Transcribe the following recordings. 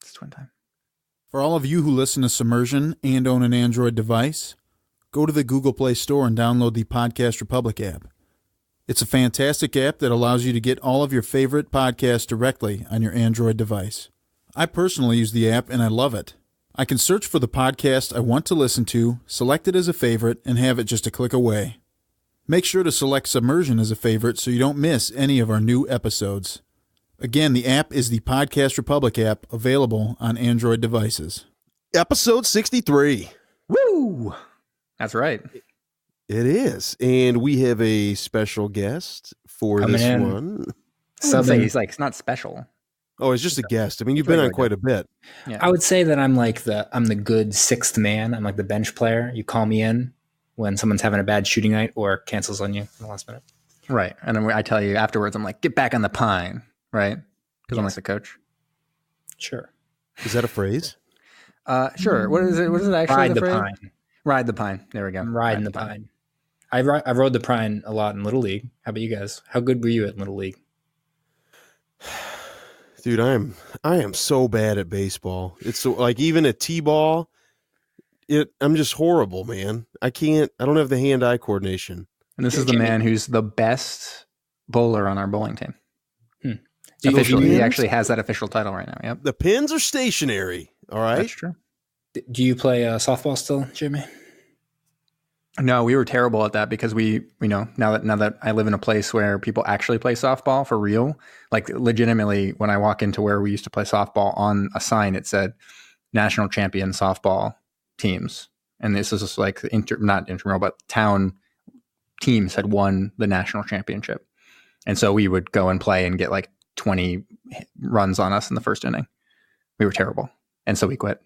It's twin time. For all of you who listen to Submersion and own an Android device, go to the Google Play Store and download the Podcast Republic app. It's a fantastic app that allows you to get all of your favorite podcasts directly on your Android device. I personally use the app and I love it. I can search for the podcast I want to listen to, select it as a favorite, and have it just a click away. Make sure to select Submersion as a favorite so you don't miss any of our new episodes. Again, the app is the Podcast Republic app, available on Android devices. Episode 63. Woo! That's right. It is. And we have a special guest for Coming this in. one. Something he's like, it's not special. Oh, it's just a guest. I mean, you've been on quite a bit. Yeah. I would say that I'm the good sixth man. I'm like the bench player. You call me in when someone's having a bad shooting night or cancels on you in the last minute. Right. And then I tell you afterwards, I'm like, get back on the pine. Right? Because I'm like the coach. Sure. Is that a phrase? Sure. What is it? What is it actually? Ride the phrase? pine. Ride the pine. There we go. I'm riding the pine. I rode the pine a lot in Little League. How about you guys? How good were you at Little League? Dude, I am so bad at baseball. It's so, like, even at T-ball, I'm just horrible, man. I don't have the hand-eye coordination. And this is the man who's the best bowler on our bowling team. Officially, he actually has that official title right now. Yep. The pins are stationary. All right. That's true. Do you play softball still, Jimmy? No, we were terrible at that because we now that I live in a place where people actually play softball for real, like legitimately, when I walk into where we used to play softball, on a sign it said national champion softball teams. And this is just like not intramural, but town teams had won the national championship. And so we would go and play and get like 20 runs on us in the first inning. We were terrible. And so we quit.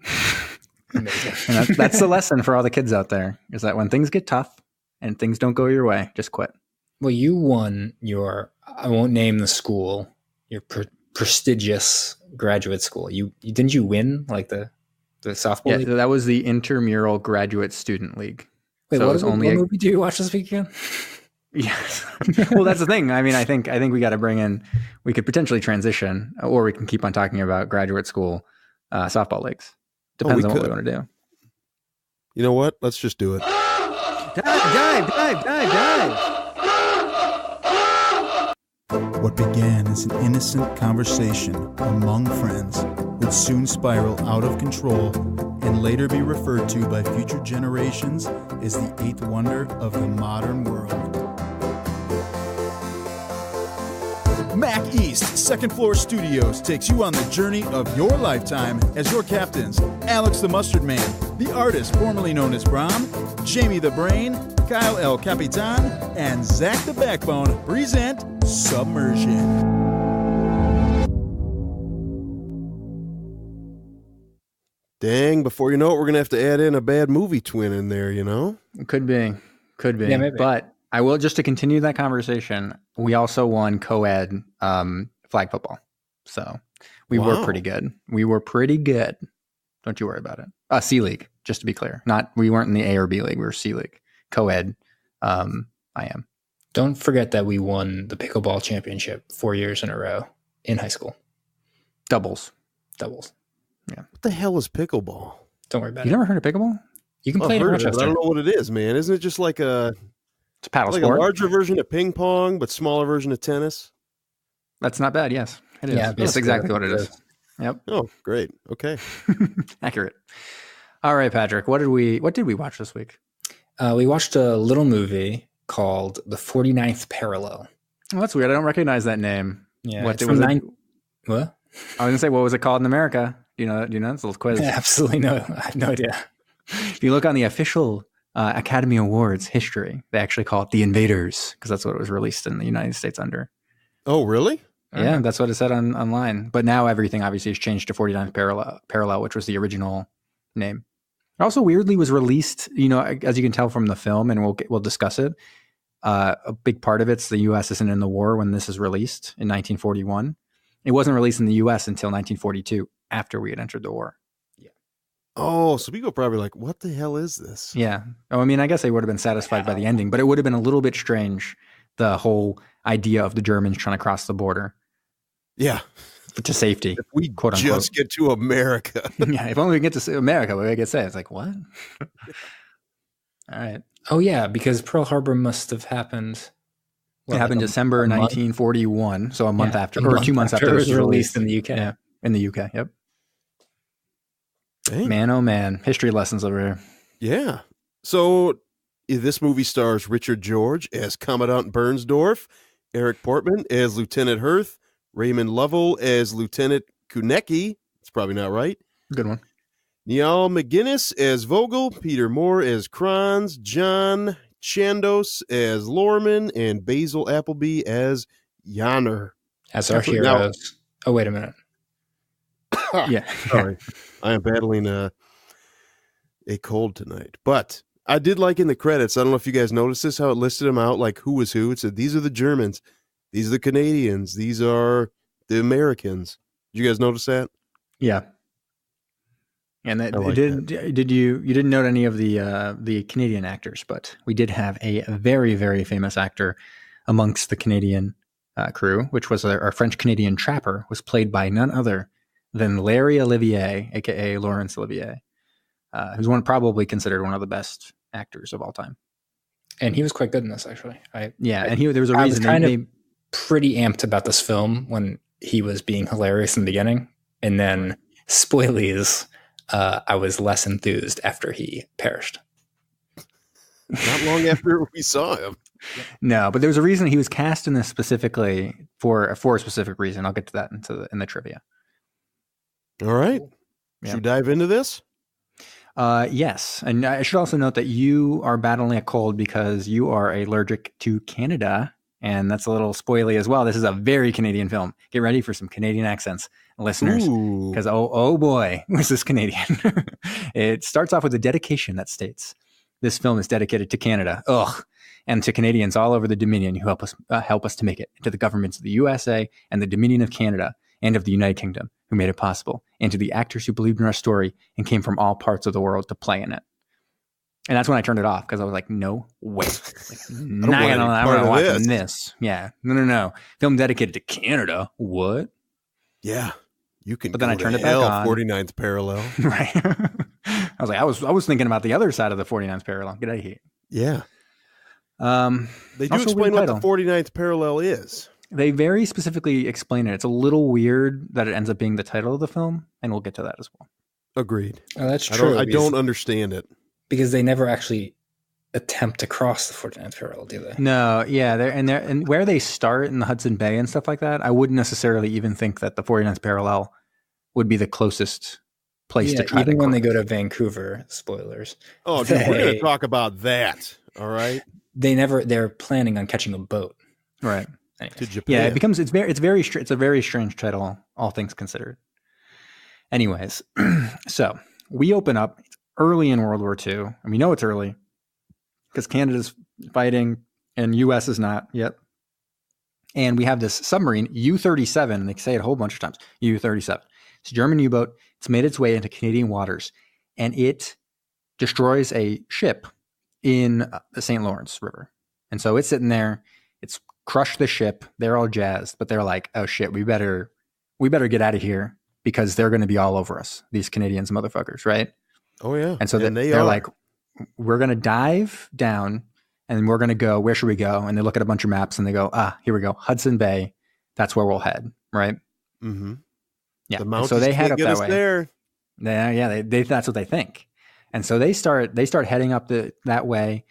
Amazing. And that's the lesson for all the kids out there, is that when things get tough and things don't go your way, just quit. Well, you won I won't name the school, your prestigious graduate school. Didn't you win like the softball league? Yeah, that was the Intramural Graduate Student League. Wait, so what movie do you watch this weekend? Yes. Well, that's the thing. I mean, I think we got to bring in, we could potentially transition, or we can keep on talking about graduate school softball leagues. Depends on what we want to do. You know what? Let's just do it. Dive. What began as an innocent conversation among friends would soon spiral out of control and later be referred to by future generations as the eighth wonder of the modern world. Mac East Second Floor Studios takes you on the journey of your lifetime as your captains, Alex the Mustard Man, the artist formerly known as Brom, Jamie the Brain, Kyle El Capitan, and Zach the Backbone present Submersion. Dang, before you know it, we're going to have to add in a bad movie twin in there, you know? Could be. Yeah, maybe. But I will, just to continue that conversation, we also won co-ed flag football. So we were pretty good. Don't you worry about it. C League, just to be clear. We weren't in the A or B League. We were C League. Co-ed, I am. Don't forget that we won the pickleball championship 4 years in a row in high school. Doubles. Yeah. What the hell is pickleball? Don't worry about You it. never heard of pickleball? You can play it in I've heard of it, Rochester. but I don't know what it is, man. Isn't it just like It's a paddle a sport. larger version of ping pong, but smaller version of tennis? That's not bad. Yes, it is. Yeah, That's basically exactly what it is. Yep. Oh, great. Okay. Accurate. All right, Patrick. What did we watch this week? We watched a little movie called The 49th Parallel. Oh, that's weird. I don't recognize that name. Yeah, What it's was from it? What? I was gonna say, what was it called in America? Do you know? It's a little quiz. Absolutely no. I have no idea. If you look on the official Academy Awards history, they actually call it The Invaders, because that's what it was released in the United States under. Oh, really? Yeah, that's what it said online. But now everything obviously has changed to 49th Parallel, which was the original name. It also weirdly was released, as you can tell from the film, and we'll discuss it. A big part of it's the U.S. isn't in the war when this is released in 1941. It wasn't released in the U.S. until 1942, after we had entered the war. Oh, so people are probably like, what the hell is this? Yeah. Oh, I mean, I guess they would have been satisfied by the ending, but it would have been a little bit strange, the whole idea of the Germans trying to cross the border. Yeah. to safety, If we quote just unquote. get to America. Yeah, if only we get to America, what we get to say. It's like, what? All right. Oh yeah, because Pearl Harbor must have happened. It happened December a month? 1941, so a month after, a or month 2 months after it was released in the UK. Yeah, in the UK. Yep. Dang. Man, oh man, history lessons over here. Yeah. So this movie stars Richard George as Commandant Bernsdorf, Eric Portman as Lieutenant Hirth, Raymond Lovell as Lieutenant Kunecki. It's probably not right. Good one. Niall McGuinness as Vogel, Peter Moore as Kranz, John Chandos as Lorman, and Basil Appleby as Yanner. As our heroes. Oh, wait a minute. Yeah. Sorry. I am battling a cold tonight. But I did like in the credits, I don't know if you guys noticed this, how it listed them out, like who was who. It said, these are the Germans, these are the Canadians, these are the Americans. Did you guys notice that? Yeah. And that, like did you didn't note any of the Canadian actors, but we did have a very, very famous actor amongst the Canadian crew, which was our French Canadian trapper, was played by none other than Larry Olivier, aka Laurence Olivier, who's probably considered one of the best actors of all time. And he was quite good in this, actually. And there was a reason I was pretty amped about this film when he was being hilarious in the beginning, and then spoilies. I was less enthused after he perished. Not long after we saw him. No, but there was a reason he was cast in this specifically for a specific reason. I'll get to that in the trivia. All right. Yeah. Should we dive into this? Yes. And I should also note that you are battling a cold because you are allergic to Canada. And that's a little spoily as well. This is a very Canadian film. Get ready for some Canadian accents, listeners. Because, oh boy, was this Canadian. It starts off with a dedication that states, this film is dedicated to Canada. Ugh. And to Canadians all over the Dominion who help us to make it. To the governments of the USA and the Dominion of Canada and of the United Kingdom who made it possible. And to the actors who believed in our story and came from all parts of the world to play in it. And that's when I turned it off because I was like, no way. I'm not watching this. Yeah. No. Film dedicated to Canada. What? Yeah. You can but then I turned it back on. 49th parallel. Right. I was like, I was thinking about the other side of the 49th parallel. Get out of here. Yeah. They do explain what the 49th parallel is. They very specifically explain it. It's a little weird that it ends up being the title of the film, and we'll get to that as well. Agreed. Oh, that's true. I don't understand it. Because they never actually attempt to cross the 49th parallel, do they? No, yeah. And where they start in the Hudson Bay and stuff like that, I wouldn't necessarily even think that the 49th parallel would be the closest place to try even to when they go to Vancouver, spoilers. Oh, dude, we're going to talk about that. All right. They're planning on catching a boat. Right. Anyways. To Japan. Yeah, it's a very strange title, all things considered. Anyways, so we open up early in World War II, and we know it's early because Canada's fighting and U.S. is not yet. And we have this submarine, U-37, and they say it a whole bunch of times, U-37. It's a German U-boat. It's made its way into Canadian waters, and it destroys a ship in the St. Lawrence River. And so it's sitting there. It's crushed the ship. They're all jazzed, but they're like, oh, shit, we better get out of here because they're going to be all over us, these Canadians motherfuckers, right? Oh, yeah. And so they're like, we're going to dive down and we're going to go, where should we go? And they look at a bunch of maps and they go, here we go. Hudson Bay. That's where we'll head. Right. Mm-hmm. Yeah. The mountains so they head up get that us way. There. Yeah. That's what they think. And so they start heading up that way.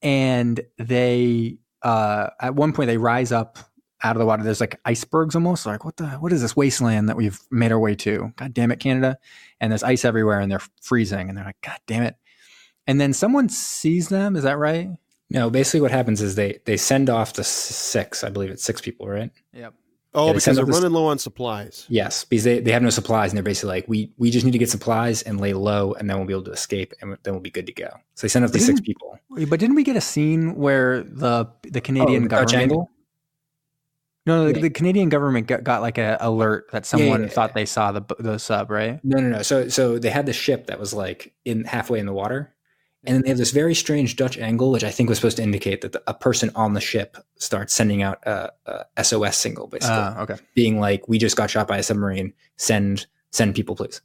And they, at one point they rise up out of the water. There's like icebergs almost like, what is this wasteland that we've made our way to? God damn it, Canada. And there's ice everywhere and they're freezing and they're like, God damn it. And then someone sees them. Is that right? No, basically what happens is they send off the six, I believe it's 6 people, right? Yep. Oh, because they're running low on supplies. Yes, because they have no supplies and they're basically like, we just need to get supplies and lay low and then we'll be able to escape and then we'll be good to go. So they send off these 6 people. But didn't we get a scene where the Canadian government... Dutch angle? No, the Canadian government got like an alert that someone thought they saw the sub, right? No. So they had the ship that was like halfway in the water. And then they have this very strange Dutch angle, which I think was supposed to indicate that a person on the ship starts sending out a SOS signal, basically. Okay. Being like, we just got shot by a submarine. Send people, please.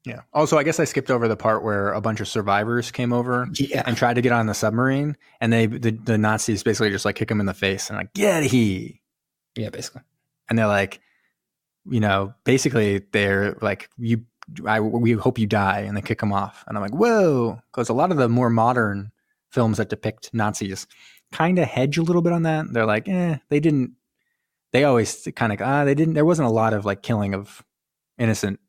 Yeah. Also, I guess I skipped over the part where a bunch of survivors came over and tried to get on the submarine, and the Nazis basically just like kick them in the face and like, get he. Yeah, basically. And they're like, basically they're like, we hope you die, and they kick them off. And I'm like, whoa, because a lot of the more modern films that depict Nazis kind of hedge a little bit on that. They're like, they always kind of, there wasn't a lot of like killing of innocent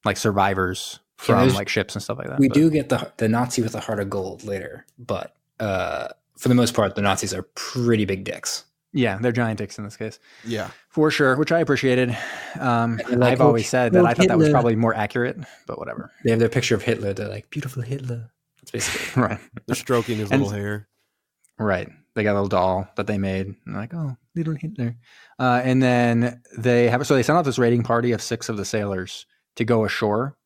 like survivors from like ships and stuff like that. We do get the Nazi with the heart of gold later, but for the most part, the Nazis are pretty big dicks. Yeah, they're giant dicks in this case. Yeah, for sure, which I appreciated. I've always said that I thought that was probably more accurate, but whatever. They have their picture of Hitler. They're like, beautiful Hitler. That's basically right. They're stroking his little hair. Right. They got a little doll that they made. And they're like, oh, little Hitler. And then they sent out this raiding party of 6 of the sailors to go ashore.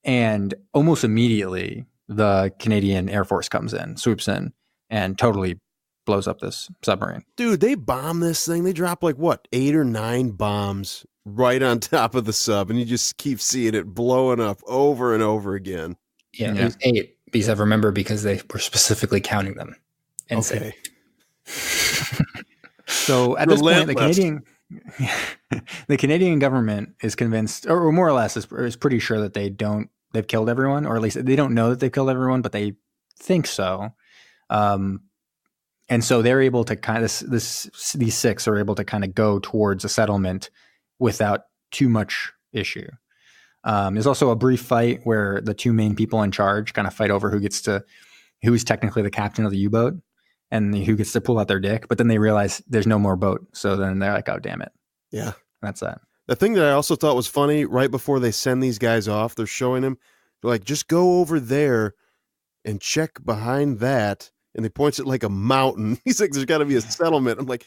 And almost immediately, the Canadian Air Force comes in, swoops in, and totally blows up this submarine. Dude, they bomb this thing. They drop like 8 or 9 bombs right on top of the sub, and you just keep seeing it blowing up over and over again. Yeah, it was 8 because they were specifically counting them. Okay. So at this point, the Canadian government is convinced, or more or less is pretty sure that they've killed everyone, or at least they don't know that they've killed everyone, but they think so. And so they're able to these 6 are able to kind of go towards a settlement without too much issue. There's also a brief fight where the 2 main people in charge kind of fight over who's technically the captain of the U-boat and who gets to pull out their dick. But then they realize there's no more boat. So then they're like, oh, damn it. Yeah. That's that. The thing that I also thought was funny, right before they send these guys off, they're showing them, they're like, just go over there and check behind that. And they points at like a mountain. He's like, there's got to be a settlement. I'm like,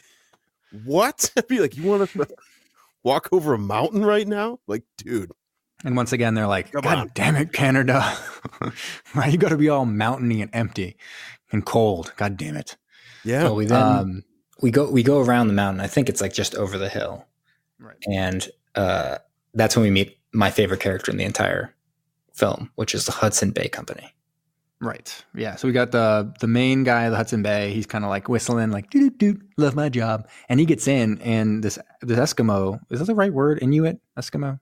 what? I'd be like, you want to walk over a mountain right now? Like, dude. And once again, they're like, God damn it, Canada. Why you got to be all mountainy and empty and cold? God damn it. Yeah. Well, we go around the mountain. I think it's like just over the hill. Right. And that's when we meet my favorite character in the entire film, which is the Hudson Bay Company. Right. Yeah. So we got the main guy of the Hudson Bay. He's kind of like whistling, like, doo love my job. And he gets in, and this Eskimo, is that the right word? Inuit? Eskimo?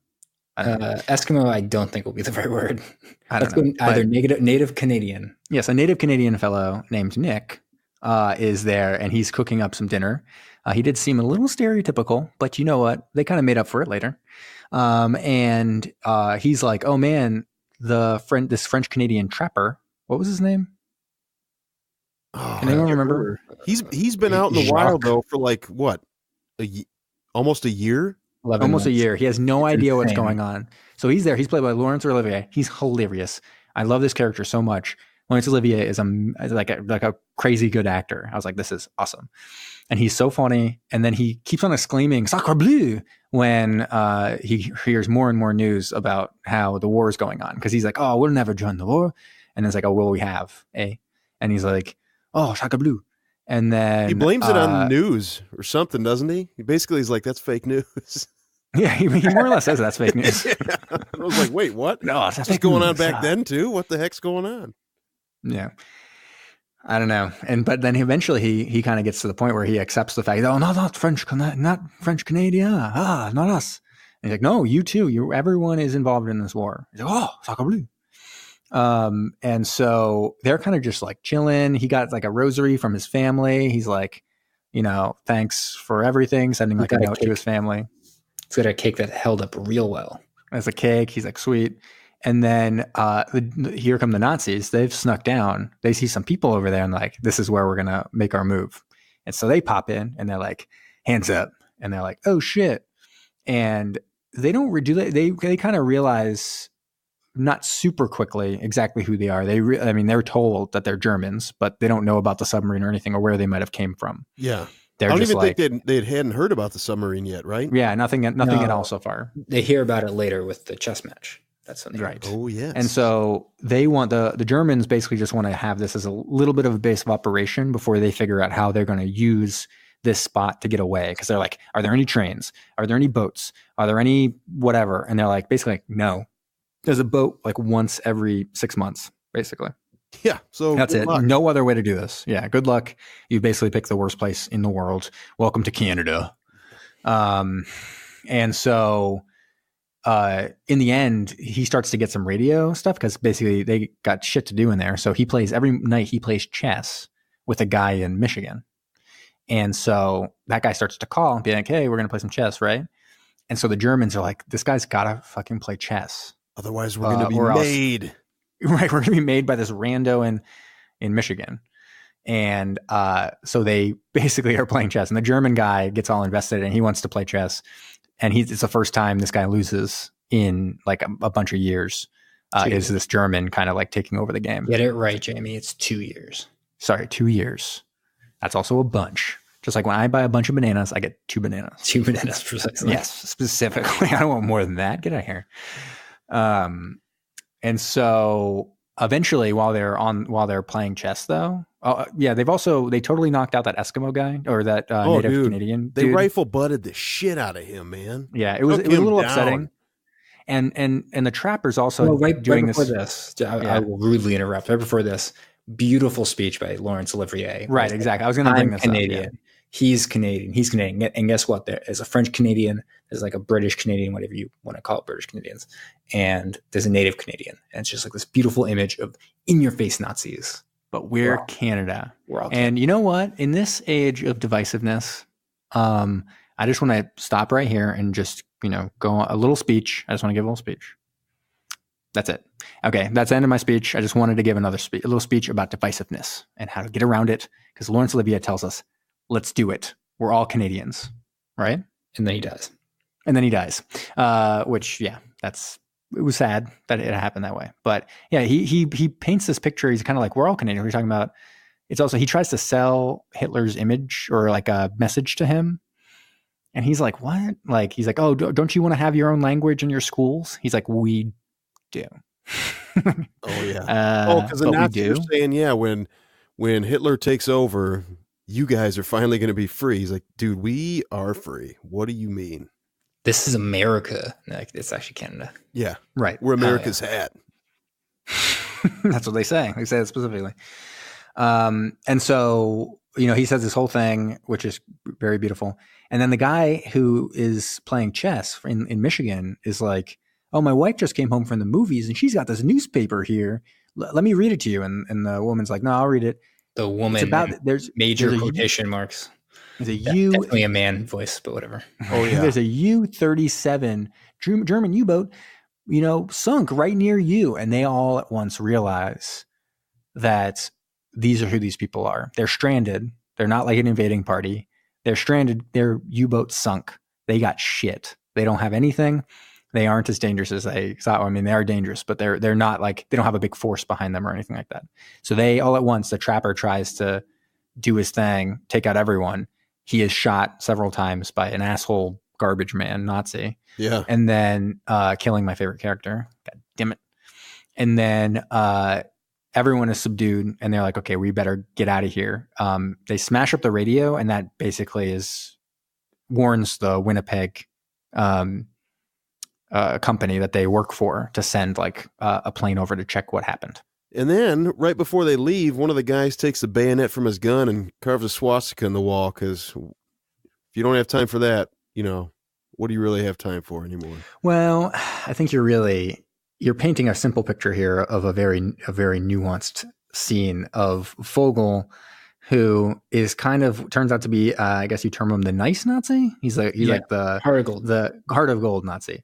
Eskimo, I don't think will be the right word. I don't know. Either native Canadian. Yes, a native Canadian fellow named Nick is there, and he's cooking up some dinner. He did seem a little stereotypical, but you know what? They kind of made up for it later. And he's like, oh man, this French Canadian trapper. What was his name? Oh, can anyone remember? He's been out in the wild though for like what, almost a year. Almost a year. He has no idea what's going on. So he's there. He's played by Laurence Olivier. He's hilarious. I love this character so much. Laurence Olivier is like a crazy good actor. I was like, this is awesome. And he's so funny. And then he keeps on exclaiming "Sacre bleu" when he hears more and more news about how the war is going on. Because he's like, oh, we'll never join the war. And it's like, oh, well, we have, eh? And he's like, oh, "Sacre bleu." And then he blames it on the news or something, doesn't he? He basically is like, that's fake news. Yeah, he more or less says that's fake news. Yeah. I was like, wait, what? No, that's what's going on back then too? What the heck's going on? Yeah. I don't know. But then eventually he kind of gets to the point where he accepts the fact, oh, not French Canadian. Not us. And he's like, no, you too. Everyone is involved in this war. He's like, oh, sacre bleu. And so they're kind of just like chilling. He got like a rosary from his family. He's like, thanks for everything, sending like a note to his family. It's got a cake that held up real well. As a cake, he's like, sweet. And then here come the Nazis. They've snuck down. They see some people over there and like, this is where we're going to make our move. And so they pop in and they're like, hands up. And they're like, oh shit. And they don't they kind of realize not super quickly exactly who they are. They're told that they're Germans, but they don't know about the submarine or anything or where they might have came from. Yeah. They're I don't just even think they hadn't heard about the submarine yet, right? Yeah, nothing at all so far. They hear about it later with the chess match. That's what they Right. Oh, yes. And so they want the Germans basically just want to have this as a little bit of a base of operation before they figure out how they're going to use this spot to get away. Because they're like, are there any trains? Are there any boats? Are there any whatever? And they're like, basically, like, no. There's a boat like once every 6 months, basically. Yeah. So That's good it. luck. No other way to do this. Yeah. Good luck. You basically picked the worst place in the world. Welcome to Canada. And so in the end, he starts to get some radio stuff because basically they got shit to do in there. So he plays every night. He plays chess with a guy in Michigan, and so that guy starts to call and be like, "Hey, we're gonna play some chess, right?" And so the Germans are like, "This guy's gotta fucking play chess, Otherwise, we're going to be or else- made. right? We're gonna be made by this rando in Michigan." And so they basically are playing chess, and the German guy gets all invested, and he wants to play chess. And it's the first time this guy loses in like a bunch of years. Is this German kind of like taking over the game? Get it right, Jamie. It's 2 years. Sorry, 2 years. That's also a bunch. Just like when I buy a bunch of bananas, I get 2 bananas. 2 bananas precisely. Yes, specifically. I don't want more than that. Get out of here. And so eventually, while they're playing chess, though, they totally knocked out that Eskimo guy or that native dude. Canadian. They dude. rifle butted the shit out of him, man. Yeah, it was a Took him little down. upsetting. And the trappers also Right doing before this. this, I will rudely interrupt. Right before this, beautiful speech by Laurence Olivier. Right, exactly. I was going to bring this Canadian. up. Yeah. He's Canadian. He's Canadian. And guess what? There's a French Canadian. There's like a British Canadian, whatever you want to call it, British Canadians. And there's a native Canadian. And it's just like this beautiful image of in-your-face Nazis. But we're Canada. We're all And you know what? In this age of divisiveness, I just want to stop right here and just, go on a little speech. I just want to give a little speech. That's it. Okay, that's the end of my speech. I just wanted to give a little speech about divisiveness and how to get around it. Because Laurence Olivier tells us, let's do it. We're all Canadians, right? And then he dies. Which, yeah, it was sad that it happened that way. But yeah, he paints this picture. He's kind of like, we're all Canadian. We're talking about, it's also, he tries to sell Hitler's image or like a message to him. And he's like, what? Like, he's like, oh, don't you want to have your own language in your schools? He's like, we do. Oh, yeah. Because the Nazis are saying, yeah, when Hitler takes over, you guys are finally going to be free. He's like, dude, we are free. What do you mean? This is America. Like, it's actually Canada. Yeah. Right. We're America's hat. That's what they say. They say it specifically. And so, he says this whole thing, which is very beautiful. And then the guy who is playing chess in Michigan is like, oh, my wife just came home from the movies and she's got this newspaper here. Let me read it to you. And the woman's like, no, I'll read it. The woman, it's about, there's quotation marks. There's a definitely a man voice, but whatever. Oh, yeah. There's a U-37 German U-boat, sunk right near you. And they all at once realize that these are who these people are. They're stranded. They're not like an invading party. They're stranded. Their U-boat sunk. They got shit. They don't have anything. They aren't as dangerous as they thought. I mean, they are dangerous, but they're not like, they don't have a big force behind them or anything like that. So they all at once, the trapper tries to do his thing, take out everyone. He is shot several times by an asshole garbage man, Nazi. Yeah. And then killing my favorite character. God damn it. And then everyone is subdued and they're like, okay, we better get out of here. They smash up the radio and that basically warns the Winnipeg company that they work for to send like a plane over to check what happened. And then right before they leave, one of the guys takes the bayonet from his gun and carves a swastika in the wall. Because if you don't have time for that, what do you really have time for anymore? Well, I think you're painting a simple picture here of a very nuanced scene of Vogel, who is turns out to be, I guess you term him the nice Nazi. He's like the heart of gold, the heart of gold Nazi,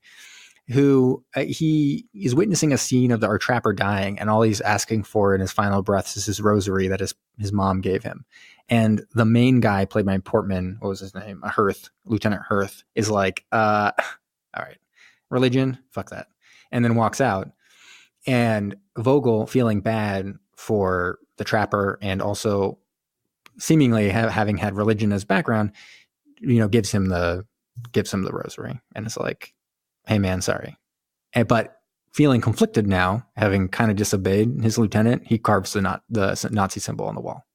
who he is witnessing a scene of our trapper dying, and all he's asking for in his final breaths is his rosary that his mom gave him. And the main guy, played by Portman, what was his name? Lieutenant Hirth, is like, all right, religion, fuck that. And then walks out. And Vogel, feeling bad for the trapper and also seemingly having had religion as background, gives him the rosary. And it's like, hey man, sorry. But feeling conflicted now, having kind of disobeyed his lieutenant, he carves the Nazi symbol on the wall.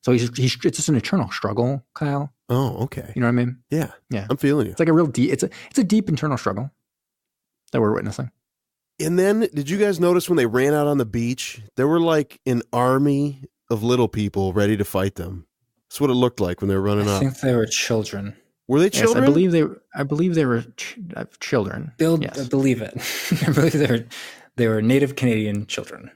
So it's just an eternal struggle, Kyle. Oh, okay. You know what I mean? Yeah. Yeah. I'm feeling you. It's like a real deep, it's a deep internal struggle that we're witnessing. And then did you guys notice when they ran out on the beach, there were like an army of little people ready to fight them? That's what it looked like when they were running I up. think they were children. Were they Yes, children? I believe they were children. Yes. I believe it. I believe they were Native Canadian children.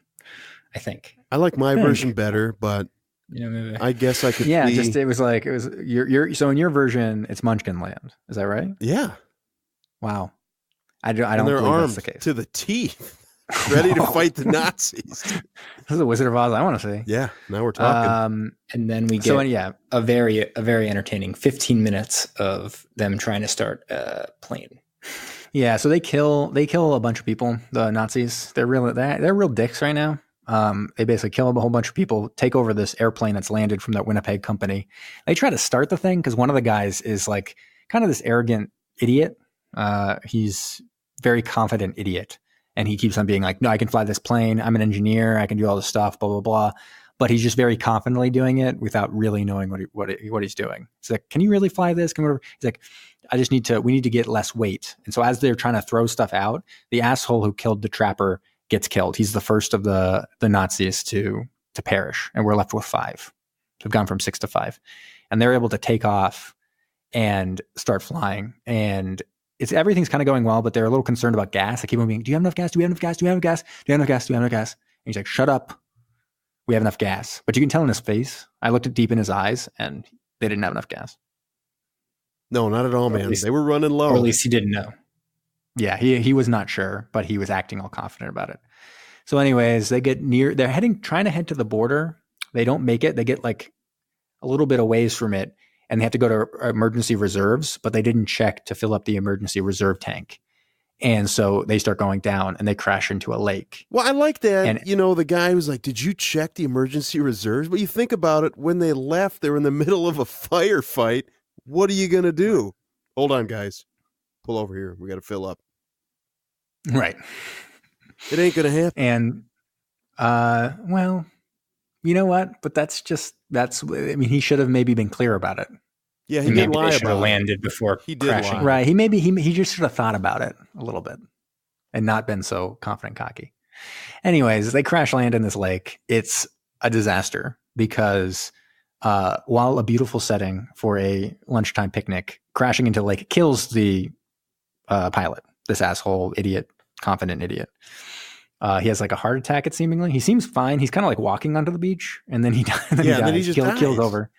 I think. I like my version better, but Maybe. I guess I could Yeah, see. it was your so in your version it's Munchkin Land. Is that right? Yeah. Wow. I don't And they're believe armed that's the case. to the teeth, ready to fight the Nazis. This is a Wizard of Oz I want to see. Yeah, now we're talking. And then we get a very entertaining 15 minutes of them trying to start a plane. Yeah, so they kill a bunch of people, the Nazis. They're real dicks right now. They basically kill a whole bunch of people, take over this airplane that's landed from that Winnipeg company. They try to start the thing because one of the guys is like kind of this arrogant idiot. He's very confident idiot. And he keeps on being like, no, I can fly this plane. I'm an engineer. I can do all this stuff, blah, blah, blah. But he's just very confidently doing it without really knowing what he's doing. He's like, can you really fly this? He's like, we need to get less weight. And so as they're trying to throw stuff out, the asshole who killed the trapper gets killed. He's the first of the Nazis to perish. And we're left with 5. We've gone from 6 to 5. And they're able to take off and start flying. And everything's kind of going well, but they're a little concerned about gas. I keep on being, do you have enough gas? Do we have enough gas? Do we have enough gas? Do you have enough gas? Do we have enough gas? And he's like, shut up. We have enough gas. But you can tell in his face. I looked deep in his eyes and they didn't have enough gas. No, not at all, man. They were running low. Or at least he didn't know. Yeah, he was not sure, but he was acting all confident about it. So anyways, they get near, trying to head to the border. They don't make it. They get like a little bit of ways from it. And they have to go to emergency reserves, but they didn't check to fill up the emergency reserve tank. And so they start going down and they crash into a lake. Well, I like that. And, the guy was like, did you check the emergency reserves? But you think about it, when they left, they were in the middle of a firefight. What are you going to do? Hold on, guys. Pull over here. We got to fill up. Right. It ain't going to happen. And, well, you know what? But he should have maybe been clear about it. Yeah, he did lie should have about it. landed before He did crashing. lie. Right. He just should have thought about it a little bit and not been so confident cocky. Anyways, they crash land in this lake. It's a disaster because while a beautiful setting for a lunchtime picnic, crashing into the lake kills the pilot, this asshole, idiot, confident idiot. He has like a heart attack, it seemingly. He seems fine. He's kind of like walking onto the beach and then he dies. Then he just dies. Kills over.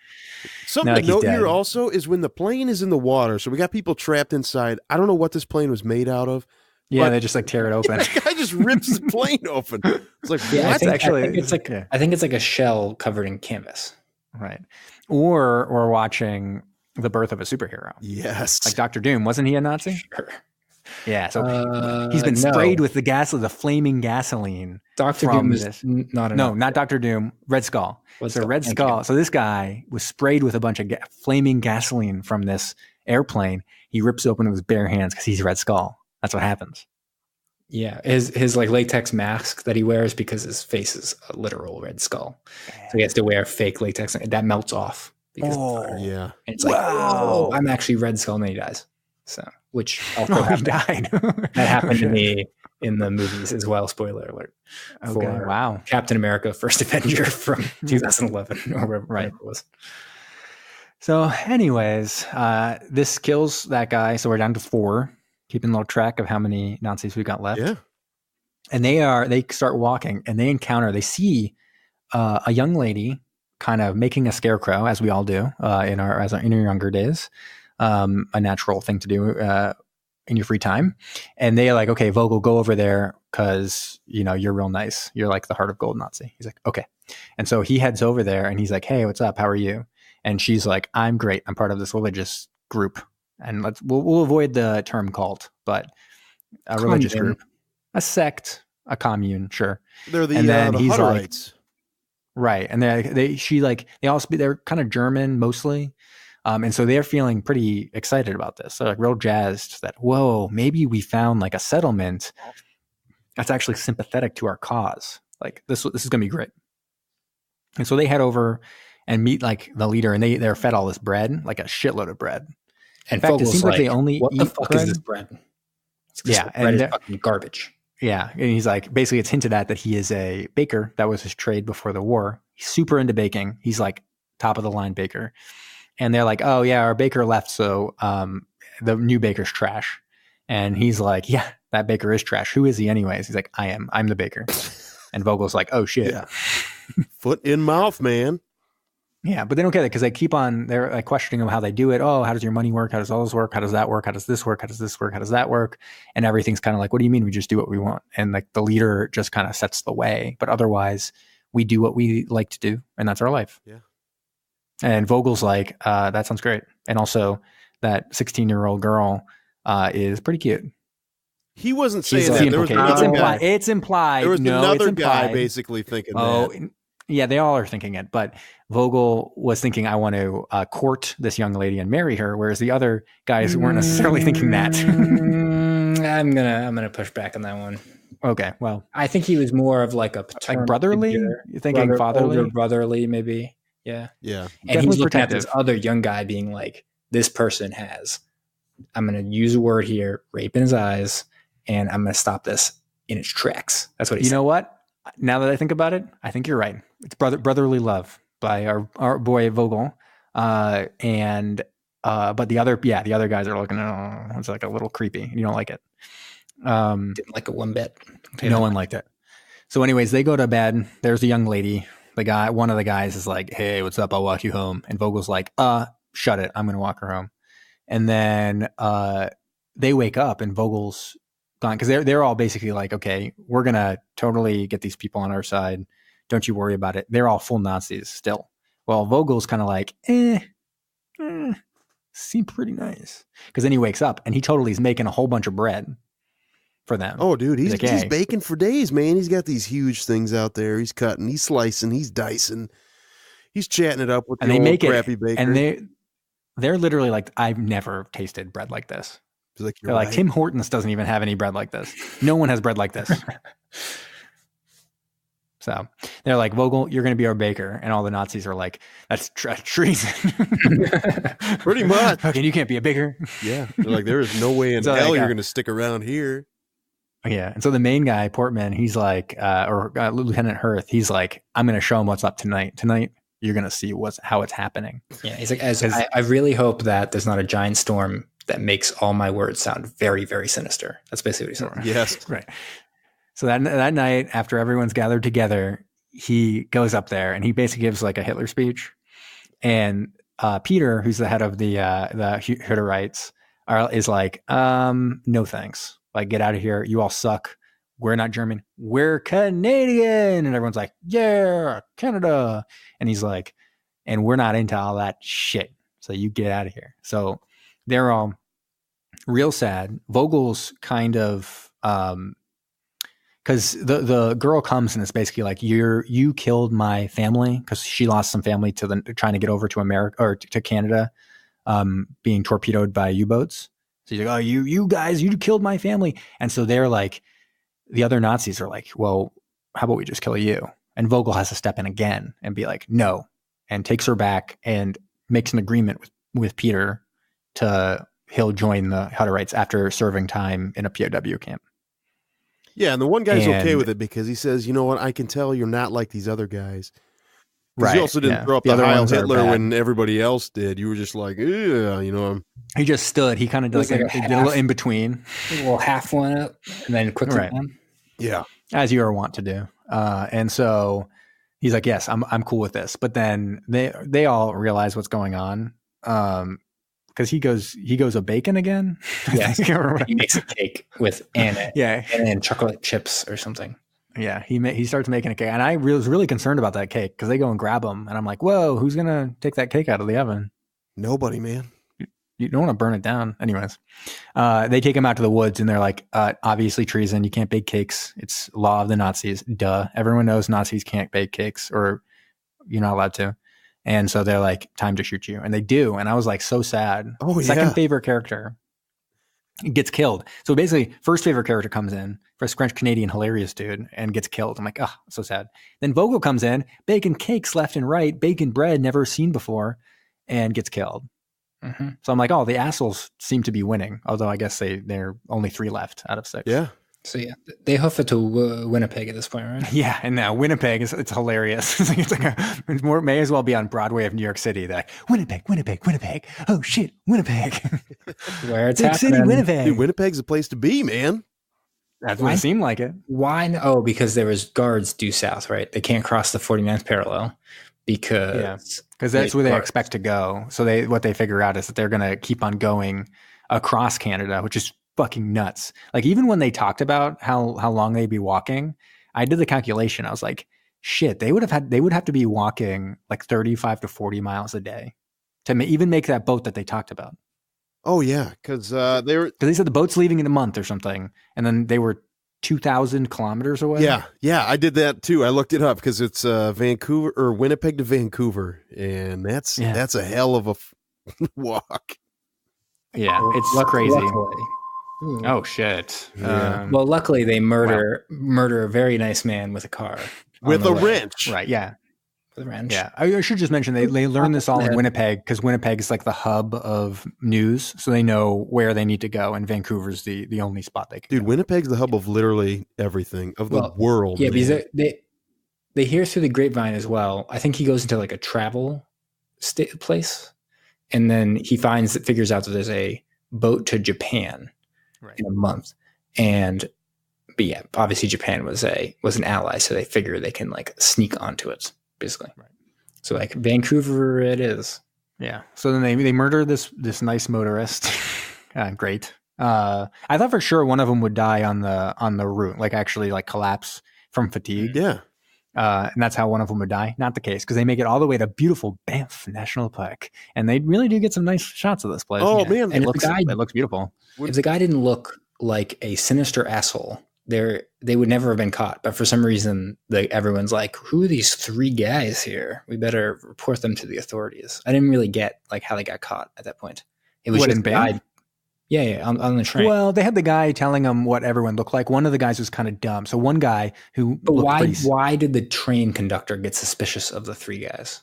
Something to note here also is when the plane is in the water, so we got people trapped inside. I don't know what this plane was made out of. Yeah, they just like tear it open. The guy just rips the plane open. It's like, Yeah, what? I think it's like a shell covered in canvas. Right. Or we're watching the birth of a superhero. Yes. Like Dr. Doom. Wasn't he a Nazi? Sure. Yeah. So he's been sprayed with the flaming gasoline. Dr. Doom is not not Dr. Doom. Red Skull. Red Skull. So this guy was sprayed with a bunch of flaming gasoline from this airplane. He rips open with his bare hands because he's Red Skull. That's what happens. Yeah, his like latex mask that he wears because his face is a literal red skull, so he has to wear fake latex that melts off. Because yeah, and it's like, oh, I'm actually Red Skull, and then he dies. So, which also he died. That happened to me in the movies as well. Spoiler alert. Okay. Wow. Captain America: First Avenger from 2011 or whatever it was. So, anyways, this kills that guy. So we're down to 4. Keeping a little track of how many Nazis we got left. Yeah. And they start walking and they see a young lady kind of making a scarecrow, as we all do in our younger days, a natural thing to do in your free time. And they're like, okay, Vogel, go over there because, you're real nice. You're like the heart of gold Nazi. He's like, okay. And so he heads over there and he's like, hey, what's up? How are you? And she's like, I'm great. I'm part of this religious group. And we'll avoid the term cult, but a religious group, a sect, a commune, sure. They're the Hutterites, Hutterites. right? And they're kind of German mostly, and so they're feeling pretty excited about this. They're like real jazzed that maybe we found like a settlement that's actually sympathetic to our cause. Like this is going to be great. And so they head over and meet like the leader, and they're fed all this bread, like a shitload of bread. And In fact, Vogel's it seems like they only what the eat fuck bread. is this bread? This Yeah, bread and is fucking garbage. Yeah, and he's like, basically, it's hinted at that he is a baker. That was his trade before the war. He's super into baking. He's like top of the line baker. And they're like, oh yeah, our baker left, so the new baker's trash. And he's like, yeah, that baker is trash. Who is he anyways? He's like, I am. I'm the baker. And Vogel's like, oh shit. Yeah. Foot in mouth, man. Yeah, but they don't get it because they keep on, they're like questioning him how they do it. Oh, how does your money work? How does all this work? How does that work? How does this work? How does this work? How does that work? And everything's kind of like, what do you mean we just do what we want? And like the leader just kind of sets the way. But otherwise, we do what we like to do. And that's our life. Yeah. And Vogel's like, that sounds great. And also that 16-year-old girl is pretty cute. He wasn't saying Like, that. There was another guy. It's implied. There was another guy implied. basically thinking that. Yeah, they all are thinking it. But Vogel was thinking, I want to court this young lady and marry her, whereas the other guys weren't necessarily thinking that. I'm gonna push back on that one. Okay, well, I think he was more of like a paternal like brotherly. figure. You're thinking fatherly, older brotherly, maybe. Yeah, Yeah. And Definitely he's looking at protective. this other young guy, being like, "This person has. I'm gonna use a word here, rape in his eyes, and I'm gonna stop this in its tracks." That's what he said. You know what? Now that I think about it, I think you're right. It's brotherly love by our boy Vogel, but the other guys are looking. Oh, it's like a little creepy. You don't like it. Didn't like it one bit. No one liked it. So, anyways, they go to bed. There's a young lady. One of the guys is like, "Hey, what's up? I'll walk you home." And Vogel's like, shut it. I'm going to walk her home." And then they wake up and Vogel's gone because they're all basically like, "Okay, we're going to totally get these people on our side. Don't you worry about it." They're all full Nazis still. Well, Vogel's kind of like, seem pretty nice. Because then he wakes up and he totally is making a whole bunch of bread for them. Oh, dude, he's like, baking for days, man. He's got these huge things out there. He's cutting, he's slicing, he's dicing, he's chatting it up with the old crappy baker. And they're literally like, I've never tasted bread like this. Like, they're like, Tim Hortons doesn't even have any bread like this. No one has bread like this. So they're like, Vogel, you're going to be our baker. And all the Nazis are like, that's treason. Pretty much. Okay, you can't be a baker. Yeah. They're like, there is no way in hell you're going to stick around here. Yeah. And so the main guy, Portman, he's like, Lieutenant Hirth, he's like, I'm going to show him what's up tonight. Tonight, you're going to see how it's happening. Yeah. He's like, I really hope that there's not a giant storm that makes all my words sound very, very sinister. That's basically what he said. Yes. Right. So that night, after everyone's gathered together, he goes up there and he basically gives like a Hitler speech. And Peter, who's the head of the Hitterites, is like, no thanks. Like, get out of here. You all suck. We're not German. We're Canadian. And everyone's like, yeah, Canada. And he's like, and we're not into all that shit. So you get out of here. So they're all real sad. Vogel's kind of, because the girl comes and it's basically like, you killed my family, because she lost some family to trying to get over to America or to Canada, being torpedoed by U-boats. So he's like, oh, you guys, you killed my family. And so they're like, the other Nazis are like, well, how about we just kill you? And Vogel has to step in again and be like, no, and takes her back and makes an agreement with Peter he'll join the Hutterites after serving time in a POW camp. Yeah, and the one guy's okay with it because he says, you know what, I can tell you're not like these other guys. Right. He also didn't throw up the Heil Hitler when everybody else did. You were just like, yeah, you know. He just stood. He kind of did like a little in between. A little half one up and then quickly down. Yeah. As you are wont to do. And so he's like, yes, I'm cool with this. But then they all realize what's going on. Because he goes a bacon again. Yeah, he makes a cake with and chocolate chips or something. Yeah, he starts making a cake, and I was really concerned about that cake because they go and grab them, and I'm like, whoa, who's gonna take that cake out of the oven? Nobody, man. You don't want to burn it down. Anyways, they take him out to the woods, and they're like, obviously treason. You can't bake cakes. It's law of the Nazis. Duh. Everyone knows Nazis can't bake cakes, or you're not allowed to. And so they're like, time to shoot you. And they do. And I was like, so sad. Oh, Second favorite character. gets killed. So basically, first favorite character comes in, first French Canadian hilarious dude, and gets killed. I'm like, oh, so sad. Then Vogel comes in, baking cakes left and right, bacon bread never seen before, and gets killed. Mm-hmm. So I'm like, oh, the assholes seem to be winning. Although I guess they're only 3 left out of 6. Yeah. So yeah, they hoof it to Winnipeg at this point, right? Yeah, and now Winnipeg it's hilarious. It's more may as well be on Broadway of New York City. They're like, Winnipeg, Winnipeg, Winnipeg. Oh shit, Winnipeg. Where it's Big city, Winnipeg. Dude, Winnipeg's the place to be, man. That's what it seemed like it. Why? Oh, because there was guards due south, right? They can't cross the 49th parallel because that's where they expect to go. So what they figure out is that they're going to keep on going across Canada, which is fucking nuts. Like even when they talked about how long they'd be walking, I did the calculation. I was like, shit, they would have to be walking like 35 to 40 miles a day to even make that boat that they talked about. Oh yeah, because they said the boat's leaving in a month or something, and then they were 2,000 kilometers away. Yeah, I did that too. I looked it up because it's Vancouver or Winnipeg to Vancouver, and that's a hell of a walk. Yeah, it's crazy. Luckily. Oh shit! Yeah. Well, luckily they murder a very nice man with a car with a wrench. Right? Yeah. With a wrench. Yeah, I should just mention they learn this all in Winnipeg because Winnipeg is like the hub of news, so they know where they need to go, and Vancouver's the only spot they can. Dude, Winnipeg's the hub of literally everything of the world. Yeah, because they hear through the grapevine as well. I think he goes into like a travel place, and then he figures out that there's a boat to Japan in a month, but yeah, obviously Japan was an ally, so they figure they can like sneak onto it. Basically. Right. So like Vancouver it is. Yeah. So then they murder this nice motorist. Great. I thought for sure one of them would die on the route, like actually like collapse from fatigue. Yeah. And that's how one of them would die. Not the case, because they make it all the way to beautiful Banff National Park. And they really do get some nice shots of this place. Oh man. And it looks beautiful. If the guy didn't look like a sinister asshole, they would never have been caught. But for some reason, everyone's like, who are these 3 guys here? We better report them to the authorities. I didn't really get like how they got caught at that point. It was just in Banff? Yeah, on the train. Well, they had the guy telling them what everyone looked like. One of the guys was kind of dumb. So one guy who But why did the train conductor get suspicious of the 3 guys?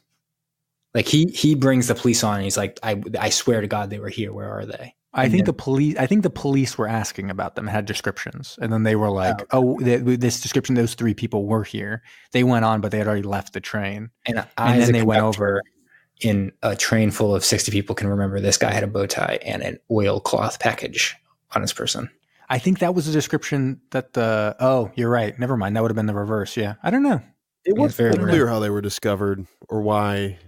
Like he brings the police on and he's like, I swear to God they were here. Where are they? I think the police were asking about them, had descriptions, and then they were like, this description, those 3 people were here. They went on, but they had already left the train. And then they went over in a train full of 60 people can remember this guy had a bow tie and an oilcloth package on his person. I think that was the description that you're right. Never mind. That would have been the reverse. Yeah. I don't know. It was very clear how they were discovered or why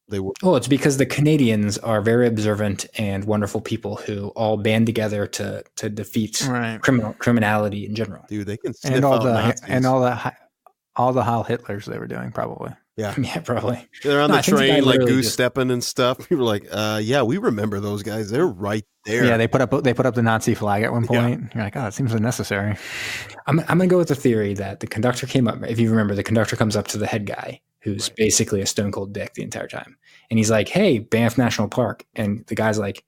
they were. Oh, it's because the Canadians are very observant and wonderful people who all band together to defeat criminality in general. Dude, they can sniff out Nazis. And all the Heil Hitlers they were doing probably. Yeah, probably. They're on the train like goose stepping and stuff. People were like, yeah, we remember those guys. They're right there. Yeah, they put up the Nazi flag at one point. Yeah. You're like, oh, it seems unnecessary. I'm gonna go with the theory that the conductor came up. If you remember, the conductor comes up to the head guy, who's basically a stone cold dick the entire time, and he's like, "Hey, Banff National Park," and the guy's like,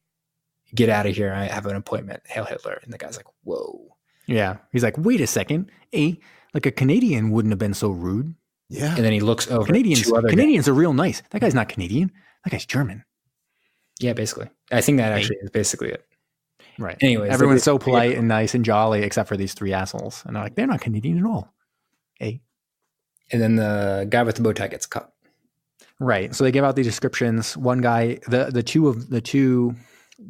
"Get out of here! I have an appointment." Hail Hitler! And the guy's like, "Whoa!" Yeah, he's like, "Wait a second, like a Canadian wouldn't have been so rude." Yeah. And then he looks over. Canadians are real nice. That guy's not Canadian. That guy's German. Yeah, basically. I think that actually is basically it. Right. Anyways, everyone's so polite and nice and jolly except for these 3 assholes. And they're like, they're not Canadian at all. And then the guy with the bow tie gets caught. Right. So they give out the descriptions. One guy, the two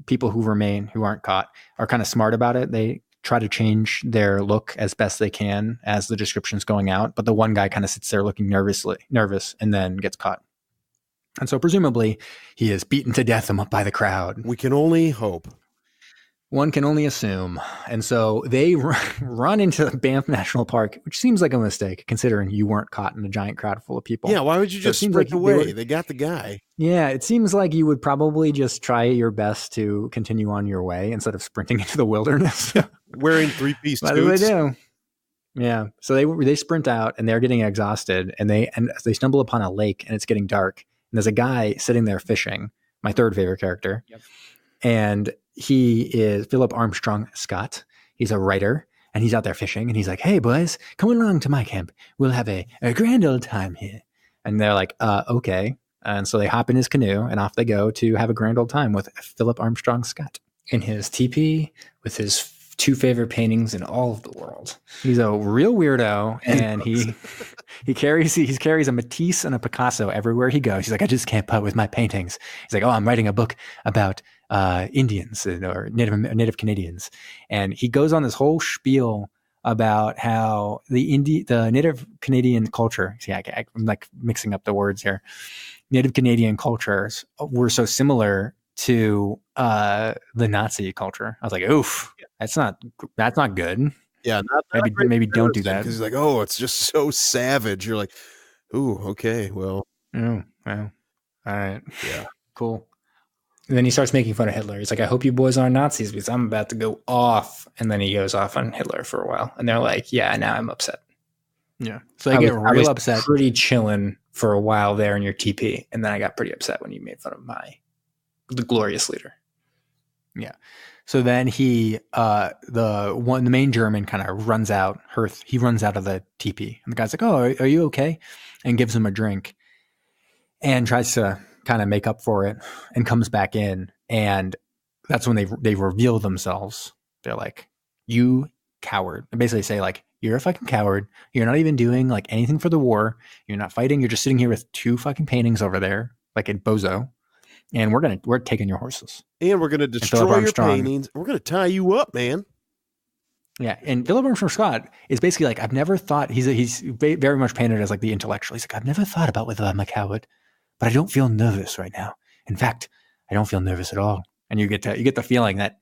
people who remain, who aren't caught, are kind of smart about it. They try to change their look as best they can as the description's going out. But the one guy kind of sits there looking nervous and then gets caught. And so presumably he is beaten to death by the crowd. We can only hope. One can only assume. And so they run into Banff National Park, which seems like a mistake considering you weren't caught in a giant crowd full of people. Yeah, why would you just sprint away? They got the guy. Yeah, it seems like you would probably just try your best to continue on your way instead of sprinting into the wilderness. Wearing 3-piece suits. What do they do? Yeah, so they sprint out and they're getting exhausted and they stumble upon a lake and it's getting dark. And there's a guy sitting there fishing, my 3rd favorite character. Yep. And he is Philip Armstrong Scott. He's a writer, and he's out there fishing, and he's like, "Hey, boys, come along to my camp. We'll have a grand old time here." And they're like, okay. And so they hop in his canoe, and off they go to have a grand old time with Philip Armstrong Scott in his teepee with his two favorite paintings in all of the world. He's a real weirdo, and he carries a Matisse and a Picasso everywhere he goes. He's like, I just can't part with my paintings. He's like, oh, I'm writing a book about Indians or Native Canadians, and he goes on this whole spiel about how the Native Canadian culture. See, I'm like mixing up the words here. Native Canadian cultures were so similar to the Nazi culture. I was like, oof, that's not good. Yeah, maybe don't do that. Because he's like, oh, it's just so savage. You're like, ooh, okay, well. Oh, well, all right. Yeah. Cool. And then he starts making fun of Hitler. He's like, I hope you boys aren't Nazis because I'm about to go off. And then he goes off on Hitler for a while. And they're like, yeah, now I'm upset. Yeah. So they get real upset. Pretty chilling for a while there in your TP. And then I got pretty upset when you made fun of the glorious leader. Yeah. So then he, the main German kind of runs out. He runs out of the TP. And the guy's like, oh, are you okay? And gives him a drink and tries to kind of make up for it and comes back in. And that's when they reveal themselves. They're like, you coward. And basically say like, you're a fucking coward. You're not even doing like anything for the war. You're not fighting. You're just sitting here with two fucking paintings over there, like in Bozo. And we're taking your horses. And we're going to destroy your paintings. We're going to tie you up, man. Yeah. And Philip Armstrong Scott is basically like, I've never thought, he's very much painted as like the intellectual. He's like, I've never thought about whether I'm a coward, but I don't feel nervous right now. In fact, I don't feel nervous at all. And you get the feeling that,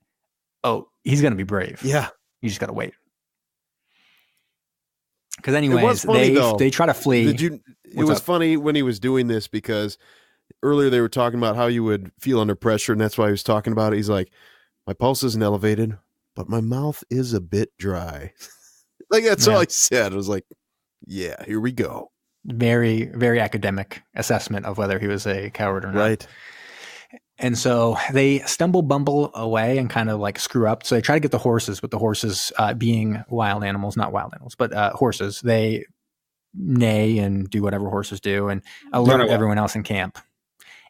oh, he's going to be brave. Yeah. You just got to wait. Because anyways, they try to flee. It was funny when he was doing this because earlier they were talking about how you would feel under pressure, and that's why he was talking about it. He's like, my pulse isn't elevated, but my mouth is a bit dry. Like that's all he said. I was like, yeah, here we go. Very, very academic assessment of whether he was a coward or not. Right. And so they bumble away and kind of like screw up. So they try to get the horses, but the horses being wild animals, not wild animals, but horses, they neigh and do whatever horses do and alert everyone else in camp.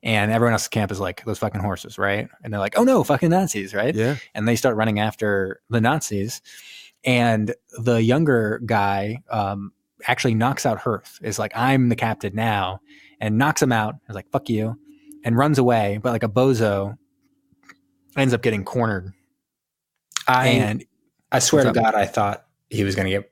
And everyone else in camp is like, those fucking horses, right? And they're like, oh no, fucking Nazis, right? Yeah. And they start running after the Nazis. And the younger guy actually knocks out Hirth, is like, I'm the captain now, and knocks him out. He's like, fuck you. And runs away, but like a bozo ends up getting cornered. I swear to God, I thought he was going to get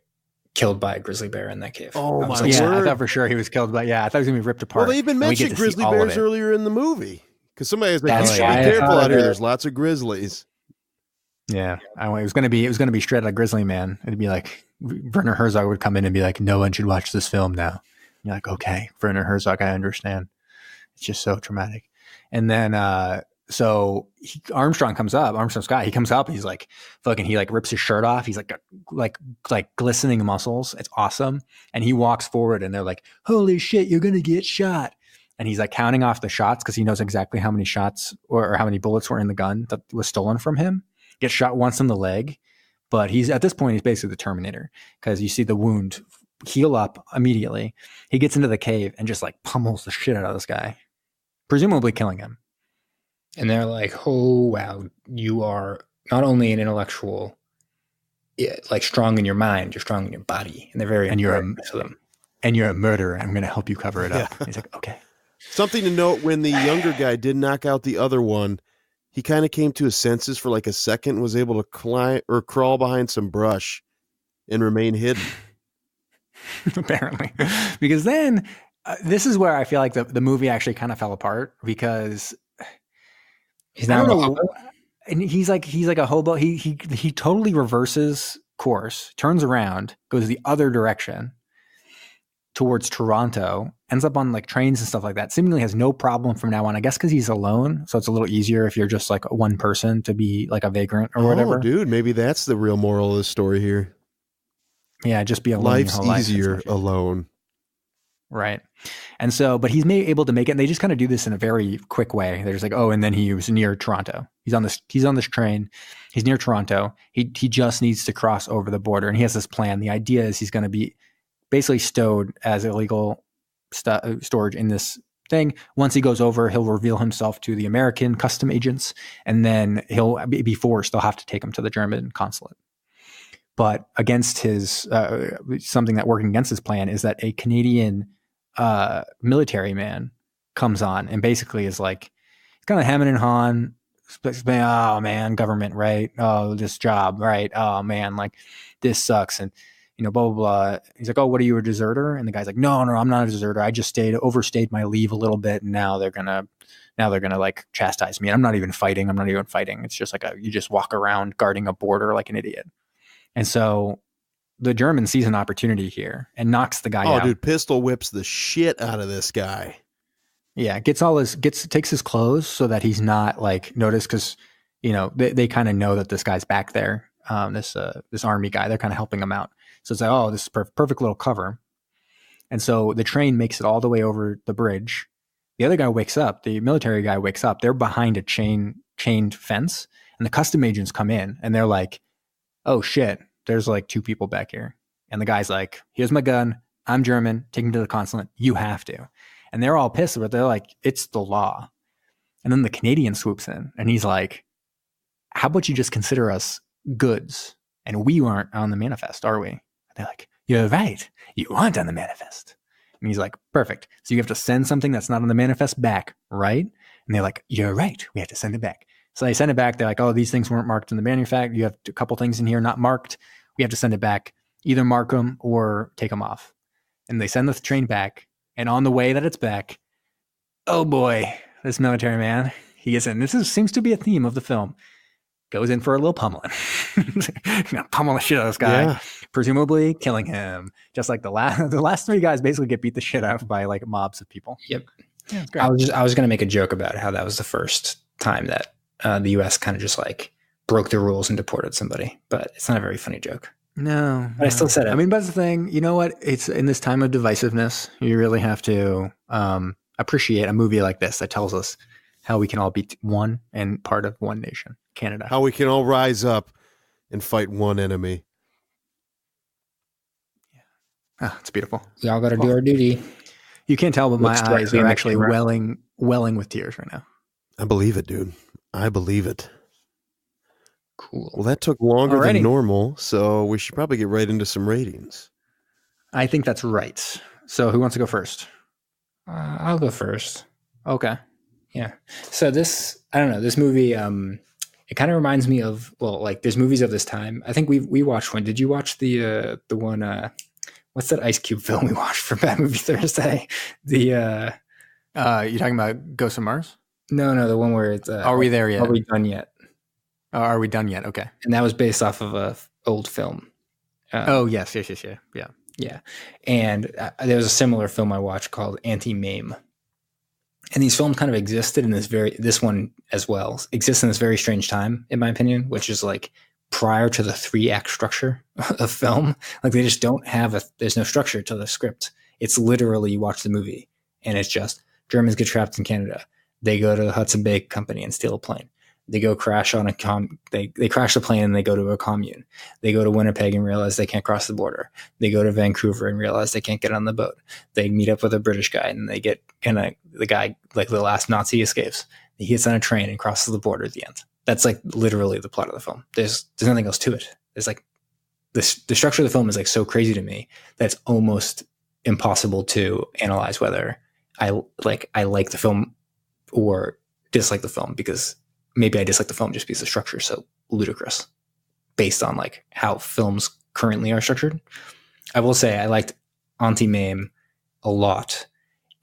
killed by a grizzly bear in that cave. Oh my word! Yeah, I thought for sure he was killed, but I thought he was going to be ripped apart. Well, they even mentioned grizzly bears earlier in the movie because somebody was like, "You should be careful out here. There's lots of grizzlies." Yeah, it was going to be straight out of Grizzly Man. It'd be like Werner Herzog would come in and be like, "No one should watch this film now." And you're like, "Okay, Werner Herzog, I understand." It's just so traumatic. And then, Armstrong Scott, he comes up, he's like, fucking, he like rips his shirt off. He's like glistening muscles. It's awesome. And he walks forward and they're like, holy shit, you're going to get shot. And he's like counting off the shots because he knows exactly how many shots or how many bullets were in the gun that was stolen from him. Gets shot once in the leg. But at this point, he's basically the Terminator because you see the wound heal up immediately. He gets into the cave and just like pummels the shit out of this guy, presumably killing him. And they're like, oh, wow, you are not only an intellectual, like strong in your mind, you're strong in your body. And they're very and you're a murderer. I'm going to help you cover it up. He's like, okay. Something to note, when the younger guy did knock out the other one, he kind of came to his senses for like a second, was able to climb or crawl behind some brush and remain hidden. Apparently, because then this is where I feel like the movie actually kind of fell apart because he's not a hobo. And he's like a hobo. He totally reverses course, turns around, goes the other direction towards Toronto, ends up on like trains and stuff like that. Seemingly has no problem from now on. I guess because he's alone, so it's a little easier if you're just like one person to be like a vagrant or whatever. Dude, maybe that's the real moral of the story here. Yeah, just be alone. Life's easier alone. Right. And so, but he's able to make it. And they just kind of do this in a very quick way. They're just like, oh, and then he was near Toronto. He's on this train. He's near Toronto. He just needs to cross over the border, and he has this plan. The idea is he's going to be basically stowed as illegal storage in this thing. Once he goes over, he'll reveal himself to the American custom agents, and then he'll be forced. They'll have to take him to the German consulate. But against his something that working against his plan is that a Canadian military man comes on and basically is like, he's kind of hemming and hawing. Oh man, government, right? Oh, this job, right? Oh man, like this sucks, and blah blah blah. He's like, oh, what are you, a deserter? And the guy's like, no, I'm not a deserter. I just overstayed my leave a little bit, and now they're gonna like chastise me. And I'm not even fighting. It's just like you just walk around guarding a border like an idiot. And so the German sees an opportunity here and knocks the guy out. Oh, dude, pistol whips the shit out of this guy. Yeah, takes his clothes so that he's not like noticed, because they kind of know that this guy's back there. This army guy, they're kind of helping him out. So it's like, oh, this is perfect little cover. And so the train makes it all the way over the bridge. The other guy wakes up. The military guy wakes up. They're behind a chained fence, and the custom agents come in, and they're like, oh shit, there's like two people back here. And the guy's like, here's my gun. I'm German. Take me to the consulate. You have to. And they're all pissed, but they're like, it's the law. And then the Canadian swoops in, and he's like, how about you just consider us goods? And we aren't on the manifest, are we? And they're like, you're right. You aren't on the manifest. And he's like, perfect. So you have to send something that's not on the manifest back, right? And they're like, you're right. We have to send it back. So they send it back. They're like, oh, these things weren't marked in the manufacturer. You have a couple things in here not marked. We have to send it back. Either mark them or take them off. And they send the train back. And on the way that it's back, oh boy, this military man, he is in. Seems to be a theme of the film. Goes in for a little pummeling. Pummel the shit out of this guy, presumably killing him. Just like the last three guys basically get beat the shit out of by like mobs of people. Yep. Yeah, it's great. I was going to make a joke about how that was the first time that the U.S. kind of just like broke the rules and deported somebody, but it's not a very funny joke. No, but I still said it. I mean, but that's the thing. You know what? It's in this time of divisiveness, you really have to appreciate a movie like this that tells us how we can all be one and part of one nation, Canada. How we can all rise up and fight one enemy. Yeah, it's beautiful. We all got to do our duty. You can't tell, but my eyes are actually welling with tears right now. I believe it, dude. I believe it. Cool. Well, that took longer than normal, so we should probably get right into some ratings. I think that's right. So who wants to go first? I'll go first. Okay. Yeah. So this movie, it kind of reminds me of, well, like there's movies of this time. I think we watched one. Did you watch the one, what's that Ice Cube film we watched for Bad Movie Thursday? You talking about Ghost of Mars? No, the one where it's, Are We There Yet? Are We Done Yet? Are We Done Yet? Okay. And that was based off of a old film. Yes. Yeah. And there was a similar film I watched called Anti-Mame. And these films kind of existed in this one as well, exists in this very strange time, in my opinion, which is like prior to the 3-act structure of film. Like they just don't have there's no structure to the script. It's literally, you watch the movie and it's just Germans get trapped in Canada. They go to the Hudson Bay Company and steal a plane. They go crash on they crash the plane and they go to a commune. They go to Winnipeg and realize they can't cross the border. They go to Vancouver and realize they can't get on the boat. They meet up with a British guy and they get the guy, like the last Nazi escapes. He gets on a train and crosses the border at the end. That's like literally the plot of the film. There's nothing else to it. There's like the structure of the film is like so crazy to me that it's almost impossible to analyze whether I like the film or dislike the film, because maybe I dislike the film just because the structure is so ludicrous based on like how films currently are structured. I will say I liked Anti-Mame a lot,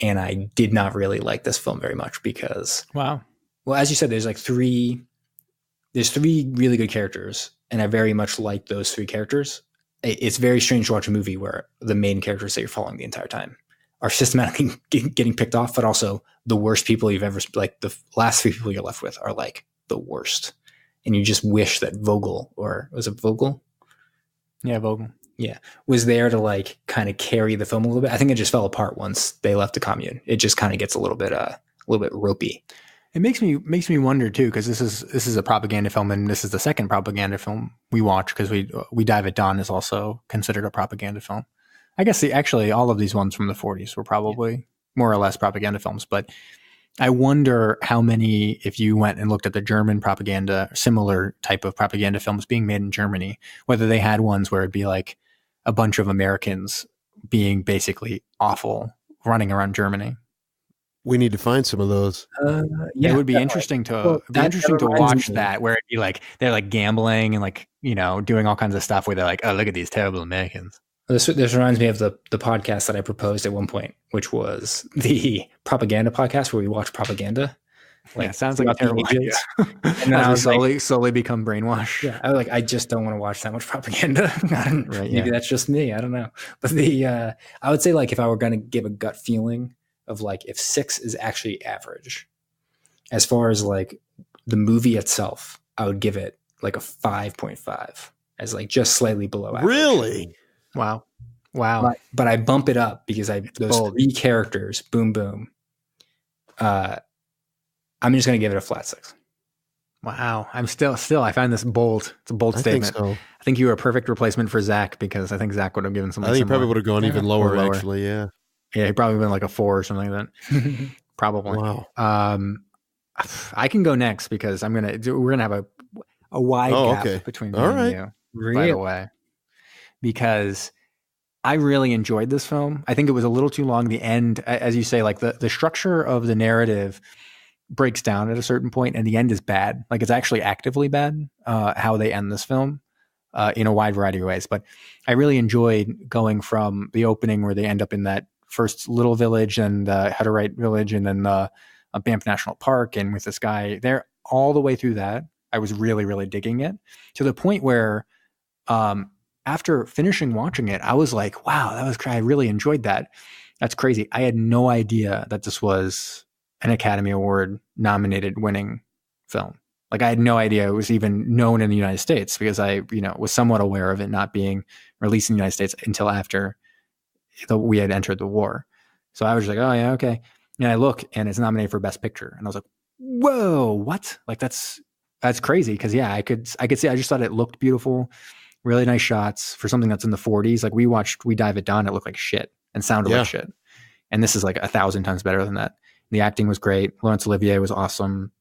and I did not really like this film very much because, wow. Well, as you said, there's three really good characters, and I very much like those 3 characters. It's very strange to watch a movie where the main characters that you're following the entire time are systematically getting picked off, but also the worst people you've ever, like the last 3 people you're left with are like the worst. And you just wish that Vogel, or was it Vogel? Yeah, Vogel. Yeah. Was there to like kind of carry the film a little bit. I think it just fell apart once they left the commune. It just kind of gets a little bit ropey. It makes me wonder too, because this is a propaganda film, and this is the second propaganda film we watch, because we Dive at Dawn is also considered a propaganda film. I guess actually all of these ones from the 40s were probably more or less propaganda films, but I wonder how many, if you went and looked at the German propaganda, similar type of propaganda films being made in Germany, whether they had ones where it'd be like a bunch of Americans being basically awful running around Germany. We need to find some of those. It would be interesting to watch that, where it'd be like they're like gambling and like, you know, doing all kinds of stuff where they're like, oh, look at these terrible Americans. This reminds me of the podcast that I proposed at one point, which was the propaganda podcast where we watch propaganda. Like, sounds like a terrible idea. And then I was slowly become brainwashed. Yeah, I was like, I just don't want to watch that much propaganda. Right, maybe that's just me. I don't know. But I would say, like, if I were going to give a gut feeling of like if 6 is actually average, as far as like the movie itself, I would give it like a 5.5 as like just slightly below average. Really? Wow. But I bump it up because those bold. 3 characters, boom, boom. I'm just going to give it a flat 6. Wow. I'm still, I find this bold. It's a bold statement. I think you were a perfect replacement for Zach, because I think Zach would have given something. I think similar. he probably would have gone even lower, actually. Yeah. Yeah. He probably been like a 4 or something like that. Probably. Wow. I can go next, because we're going to have a wide gap between me and you, by the way, because I really enjoyed this film. I think it was a little too long. The end, as you say, like the structure of the narrative breaks down at a certain point, and the end is bad. Like, it's actually actively bad, how they end this film, in a wide variety of ways. But I really enjoyed going from the opening where they end up in that first little village and the Hutterite village, and then the Banff National Park, and with this guy there, all the way through that. I was really, really digging it, to the point where, after finishing watching it, I was like, wow, I really enjoyed that. That's crazy. I had no idea that this was an Academy Award nominated winning film. Like, I had no idea it was even known in the United States, because I, was somewhat aware of it not being released in the United States until after we had entered the war. So I was like, oh yeah, okay. And I look, and it's nominated for Best Picture, and I was like, whoa, what? Like, that's crazy. Because I could see. I just thought it looked beautiful, really nice shots for something that's in the 40s. Like, We Dive at Dawn, it looked like shit and sounded like shit, and this is like 1,000 times better than that. The acting was great. Laurence Olivier was awesome.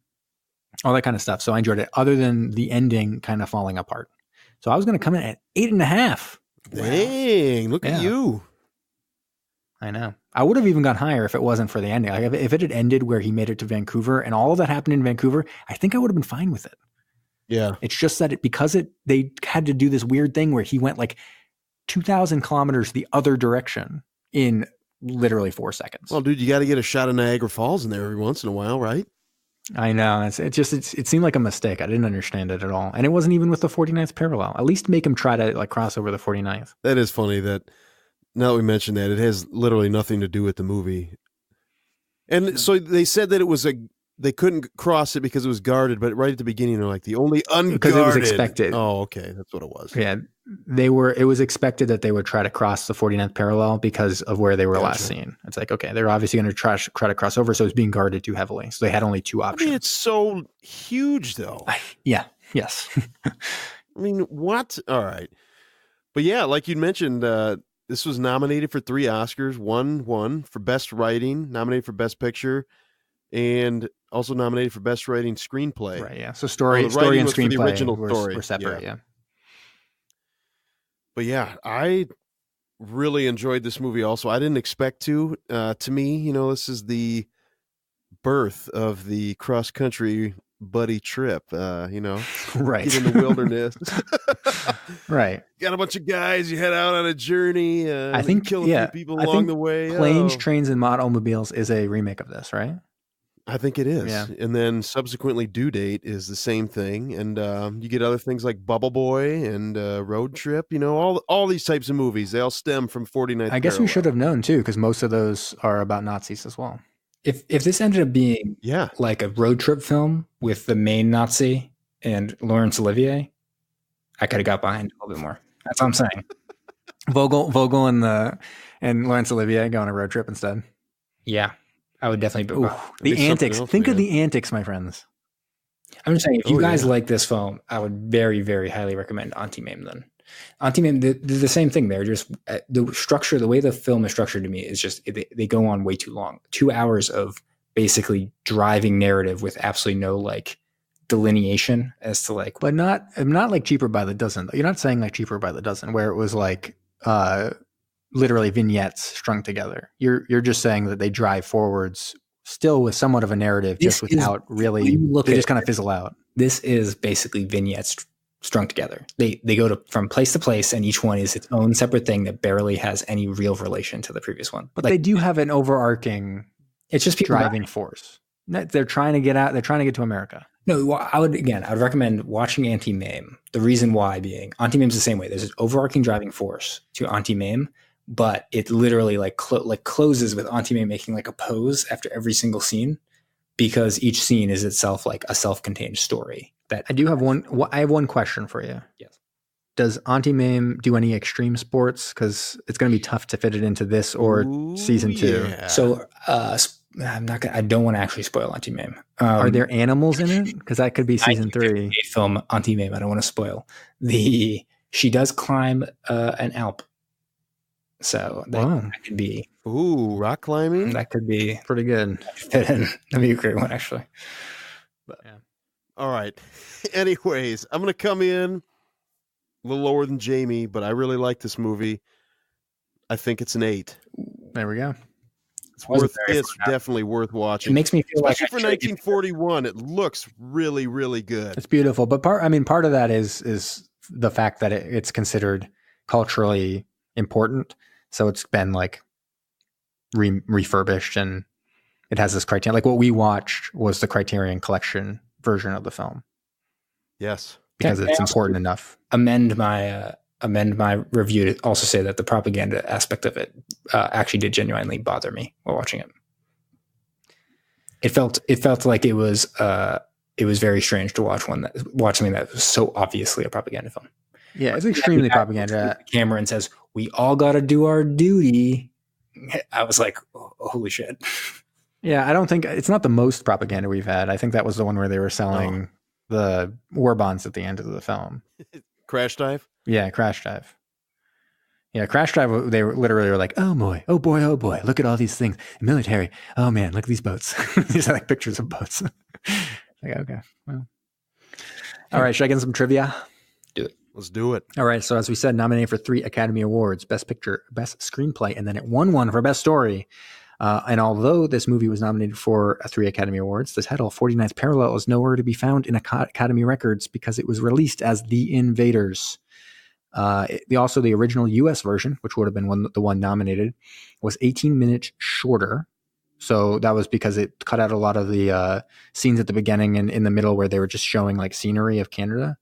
All that kind of stuff. So I enjoyed it, other than the ending kind of falling apart. So I was going to come in at 8.5. Dang, look at you. I know. I would have even gone higher if it wasn't for the ending. Like, if it had ended where he made it to Vancouver and all of that happened in Vancouver, I think I would have been fine with it. Yeah. It's just that they had to do this weird thing where he went like 2,000 kilometers the other direction in literally 4 seconds. Well, dude, you got to get a shot of Niagara Falls in there every once in a while, right? I know. It seemed like a mistake. I didn't understand it at all. And it wasn't even with the 49th parallel. At least make him try to like cross over the 49th. That is funny that now that we mentioned that, it has literally nothing to do with the movie. And so they said that they couldn't cross it because it was guarded, but right at the beginning, they're like the only unguarded. Because it was expected. Oh, okay. That's what it was. Yeah. It was expected that they would try to cross the 49th parallel because of where they were last seen. It's like, okay, they're obviously going to try to cross over. So it's being guarded too heavily. So they had only 2 options. I mean, it's so huge though. Yeah. Yes. I mean, what? All right. But yeah, like you mentioned, this was nominated for 3 Oscars, won for Best Writing, nominated for Best Picture, and also nominated for Best Writing Screenplay. Right, yeah. So story and screenplay the original story were separate, yeah. But yeah, I really enjoyed this movie also. I didn't expect to. To me, this is the birth of the cross-country buddy trip, right. Get in the wilderness. Right. Got a bunch of guys, you head out on a journey. I think kill a few people along the way. Planes, Trains, and Automobiles is a remake of this, right? I think it is. Yeah. And then subsequently Due Date is the same thing. And you get other things like Bubble Boy and Road Trip, all these types of movies, they all stem from 49th I guess we should have known too, because most of those are about Nazis as well. If this ended up being like a road trip film with the main Nazi and Laurence Olivier, I could have got behind a little bit more. That's what I'm saying. Vogel and Laurence Olivier go on a road trip instead. Yeah. I would definitely. Ooh, be the something antics. else, Think of man. the antics, my friends. I'm just saying, if you guys yeah. like this film, I would very, very highly recommend Anti-Mame then. Anti-Mame, they're the same thing. They're just the structure, the way the film is structured to me is just they go on way too long. 2 hours of basically driving narrative with absolutely no like delineation as to like. But not like Cheaper by the Dozen. You're not saying like Cheaper by the Dozen, where it was like literally vignettes strung together. You're just saying that they drive forwards still with somewhat of a narrative, just without really. They just kind of fizzle out. This is basically vignettes strung together. They go from place to place, and each one is its own separate thing that barely has any real relation to the previous one. But like, they do have an overarching. It's just people driving force. They're trying to get out. They're trying to get to America. No, I would recommend watching Anti-Mame. The reason why being Anti-Mame is the same way. There's an overarching driving force to Anti-Mame, but it literally like closes with Anti-Mame making like a pose after every single scene, because each scene is itself like a self-contained story. That I do have one. I have one question for you. Yes. Does Anti-Mame do any extreme sports? Because it's going to be tough to fit it into this or season 2. Yeah. So I don't want to actually spoil Anti-Mame. Are there animals in it? Because that could be season 3. Film Anti-Mame. I don't want to spoil. She does climb an Alp, so that could be. Ooh, rock climbing. That could be pretty good. That'd be a great one, actually. But, yeah. All right. Anyways, I'm gonna come in a little lower than Jamie, but I really like this movie. I think it's an 8. There we go. It's definitely worth watching. It makes me feel especially like for 1941. It looks really, really good. It's beautiful, but part of that is the fact that it's considered culturally important. So it's been like refurbished, and it has this criterion. Like what we watched was the Criterion Collection version of the film. Yes, because it's important enough. Amend my review to also say that the propaganda aspect of it actually did genuinely bother me while watching it. It felt like it was very strange to watch something that was so obviously a propaganda film. Yeah, it's extremely propaganda. Camera and says, "We all got to do our duty." I was like, oh, "Holy shit!" Yeah, I don't think it's not the most propaganda we've had. I think that was the one where they were selling the war bonds at the end of the film. Crash Dive. Yeah, Crash Dive. Yeah, Crash Dive. They literally were like, "Oh boy, oh boy, oh boy! Look at all these things. Military. Oh man, look at these boats. These are like pictures of boats." Like, okay, well, all right. Should I get some trivia? Do it. Let's do it. All right. So as we said, nominated for 3 Academy Awards: Best Picture, Best Screenplay, and then it won 1 for Best Story. And although this movie was nominated for 3 Academy Awards, the title 49th Parallel is nowhere to be found in Academy records because it was released as The Invaders. The original U.S. version, which would have been the one nominated, was 18 minutes shorter. So that was because it cut out a lot of the scenes at the beginning and in the middle where they were just showing like scenery of Canada.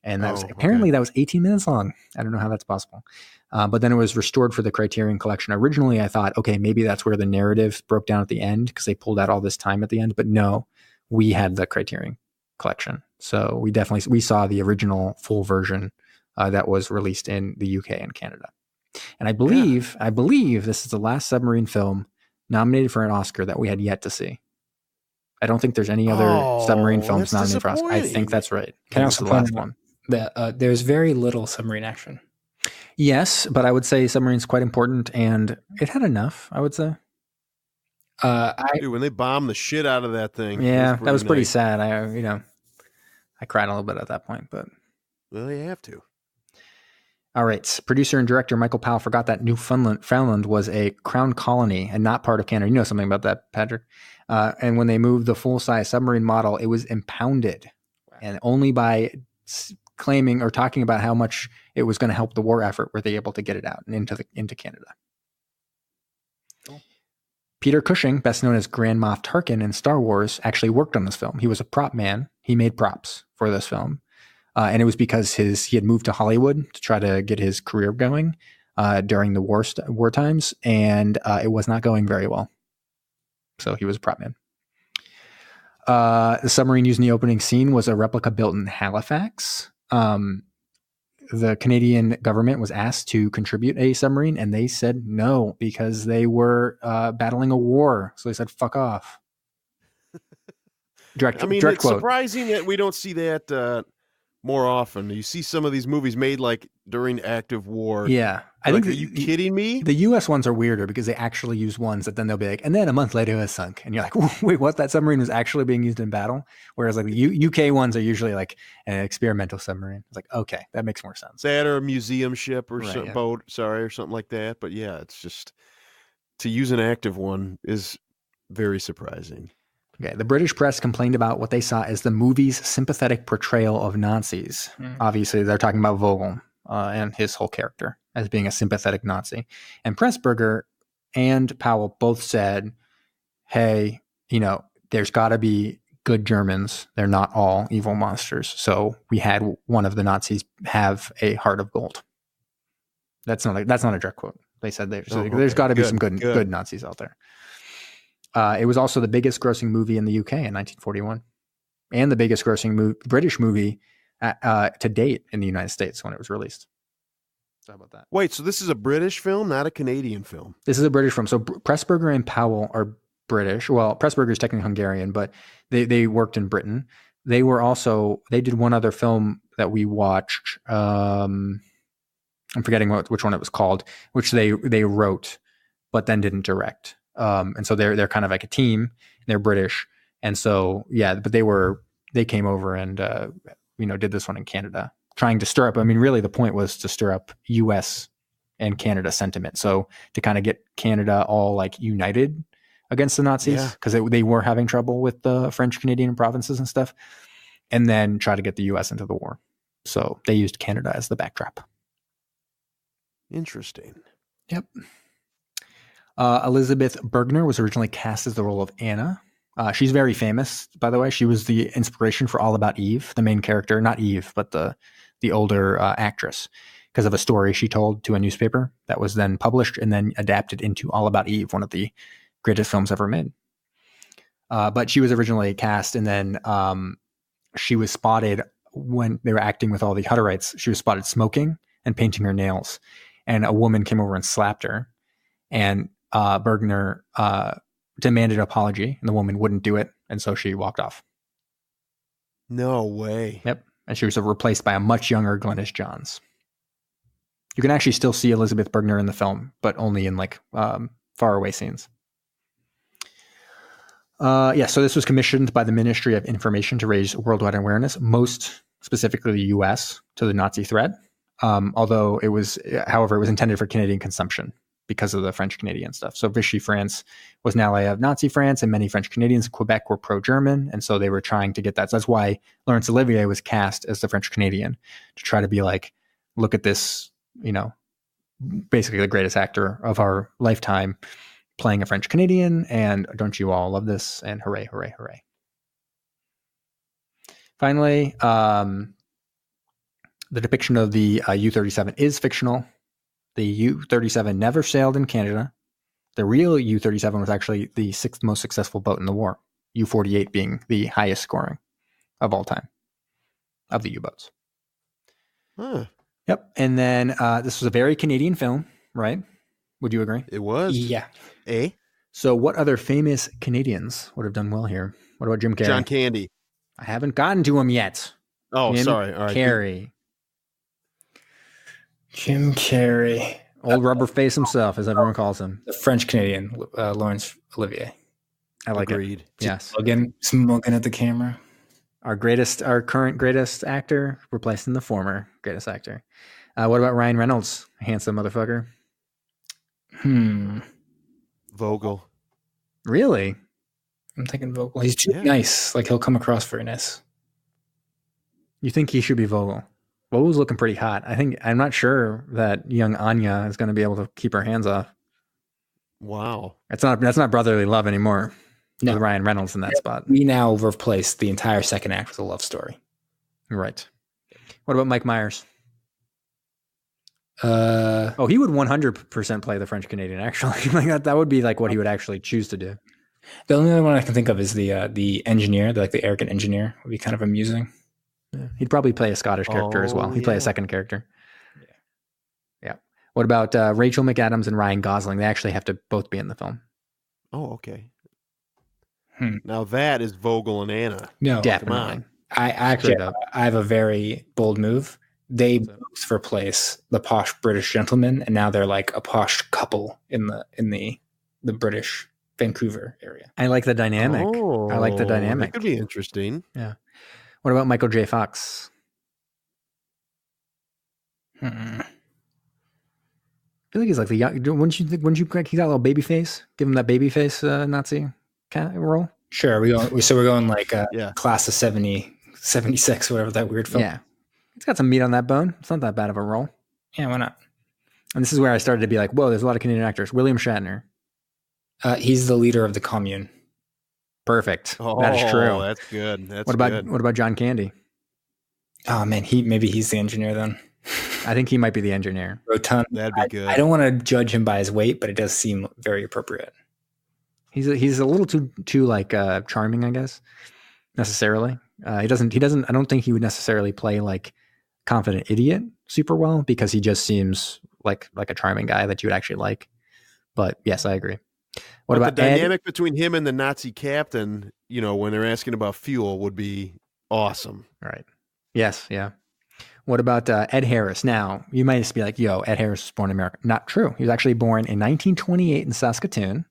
And that was 18 minutes long. I don't know how that's possible. But then it was restored for the Criterion Collection. Originally, I thought, okay, maybe that's where the narrative broke down at the end because they pulled out all this time at the end. But no, we had the Criterion Collection. So we saw the original full version that was released in the UK and Canada. And I believe this is the last submarine film nominated for an Oscar that we had yet to see. I don't think there's any other submarine films nominated for Oscar. I think that's right. Can I also point out that there's very little submarine action? Yes, but I would say submarine's quite important, and it had enough, I would say. Dude, when they bombed the shit out of that thing. Yeah, that was pretty sad. I cried a little bit at that point, but. Well, you have to. All right. Producer and director Michael Powell forgot that Newfoundland was a crown colony and not part of Canada. You know something about that, Patrick. And when they moved the full-size submarine model, it was impounded. Wow. And only by claiming or talking about how much it was going to help the war effort were they able to get it out and into Canada. Cool. Peter Cushing, best known as Grand Moff Tarkin in Star Wars, actually worked on this film. He was a prop man. He made props for this film. And it was because he had moved to Hollywood to try to get his career going during the war times, and it was not going very well. So he was a prop man. The submarine used in the opening scene was a replica built in Halifax. the Canadian government was asked to contribute a submarine, and they said no because they were battling a war. So they said, "Fuck off." Direct it's quote. surprising that we don't see that more often. You see some of these movies made like during active war. Yeah, I think. Are you kidding me? The U.S. ones are weirder because they actually use ones that then they'll be like, and then a month later it was sunk, and you're like, wait, what? That submarine was actually being used in battle. Whereas like the UK ones are usually like an experimental submarine. It's like, okay, that makes more sense. That or a museum ship or Right, boat, or something like that. But yeah, it's just to use an active one is very surprising. Okay, the British press complained about what they saw as the movie's sympathetic portrayal of Nazis. Obviously, they're talking about Vogel and his whole character as being a sympathetic Nazi. And Pressburger and Powell both said, hey, there's got to be good Germans. They're not all evil monsters. So we had one of the Nazis have a heart of gold. That's not a direct quote. They said there's got to be some good Nazis out there. It was also the biggest grossing movie in the UK in 1941 and the biggest grossing British movie to date in the United States when it was released. So how about that? Wait, so this is a British film, not a Canadian film? This is a British film. So Pressburger and Powell are British. Well, Pressburger is technically Hungarian, but they worked in Britain. They did one other film that we watched. I'm forgetting which one it was called, which they wrote, but then didn't direct. And so they're kind of like a team. They're British, and so yeah. But they came over and did this one in Canada, trying to stir up. I mean, really, the point was to stir up U.S. and Canada sentiment. So to kind of get Canada all like united against the Nazis because they were having trouble with the French Canadian provinces and stuff, and then try to get the U.S. into the war. So they used Canada as the backdrop. Interesting. Yep. Elizabeth Bergner was originally cast as the role of Anna. She's very famous, by the way. She was the inspiration for All About Eve, the main character, not Eve, but the older actress, because of a story she told to a newspaper that was then published and then adapted into All About Eve, one of the greatest films ever made. But she was originally cast, and then she was spotted when they were acting with all the Hutterites. She was spotted smoking and painting her nails, and a woman came over and slapped her. And Bergner demanded an apology, and the woman wouldn't do it, and so she walked off. No way. Yep. And she was replaced by a much younger Glynis Johns. You can actually still see Elizabeth Bergner in the film, but only in like faraway scenes. So this was commissioned by the Ministry of Information to raise worldwide awareness, most specifically the U.S., to the Nazi threat. However, it was intended for Canadian consumption because of the French Canadian stuff. So Vichy France was an ally of Nazi France, and many French Canadians in Quebec were pro-German. And so they were trying to get that. So that's why Laurence Olivier was cast as the French Canadian, to try to be like, look at this, basically the greatest actor of our lifetime playing a French Canadian. And don't you all love this? And hooray, hooray, hooray. Finally, the depiction of the U-37 is fictional. The U-37 never sailed in Canada. The real U-37 was actually the sixth most successful boat in the war, U-48 being the highest scoring of all time of the U-boats. Huh. Yep. And then this was a very Canadian film, right? Would you agree? It was. Yeah. So what other famous Canadians would have done well here? What about Jim Carrey? John Candy. I haven't gotten to him yet. Oh, Jim sorry. All right. Carrey. Jim Carrey. Old rubber face himself, as everyone calls him. The French Canadian, Laurence Olivier. I like Agreed. it. Yes. Smoking at the camera. Our current greatest actor replacing the former greatest actor. What about Ryan Reynolds? Handsome motherfucker. Vogel. Really? I'm thinking Vogel. He's too nice. Like, he'll come across very nice. You think he should be Vogel? Vogel's looking pretty hot. I'm not sure that young Anya is going to be able to keep her hands off. Wow. That's not brotherly love anymore. No. With Ryan Reynolds in that spot. We now replaced the entire second act with a love story. Right. What about Mike Myers? He would 100% play the French Canadian, actually. Like that would be like what he would actually choose to do. The only other one I can think of is the engineer, the arrogant engineer would be kind of amusing. Yeah. He'd probably play a Scottish character as well. He'd play a second character. What about Rachel McAdams and Ryan Gosling? They actually have to both be in the film. Oh, okay. Hmm. Now that is Vogel and Anna. No, Definitely. I actually Straight up. I have a very bold move. They both replace the posh British gentleman, and now they're like a posh couple in the British Vancouver area. I like the dynamic. Oh, I like the dynamic. That could be interesting. Yeah. What about Michael J. Fox? I feel like he's like the young. Wouldn't you think he's got a little baby face? Give him that baby face Nazi kind of role. Sure, we're going like Yeah. class of 70, 76, whatever that weird film. Yeah, he's got some meat on that bone. It's not that bad of a role. Yeah, why not? And this is where I started to be like, whoa, there's a lot of Canadian actors. William Shatner. He's the leader of the commune. Perfect. Oh, that is true. That's good. That's what about good. what about John Candy? Oh man, maybe he's the engineer then. I think he might be the engineer. Rotund. That'd be good. I don't want to judge him by his weight, but it does seem very appropriate. He's a little too like charming, I guess. Necessarily, he doesn't. I don't think he would necessarily play like confident idiot super well because he just seems like a charming guy that you would actually like. But yes, I agree. What But about the Ed? dynamic between him and the Nazi captain? When they're asking about fuel, would be awesome. Right. Yes. Yeah. What about Ed Harris? Now, you might just be like, yo, Ed Harris was born in America. Not true. He was actually born in 1928 in Saskatoon.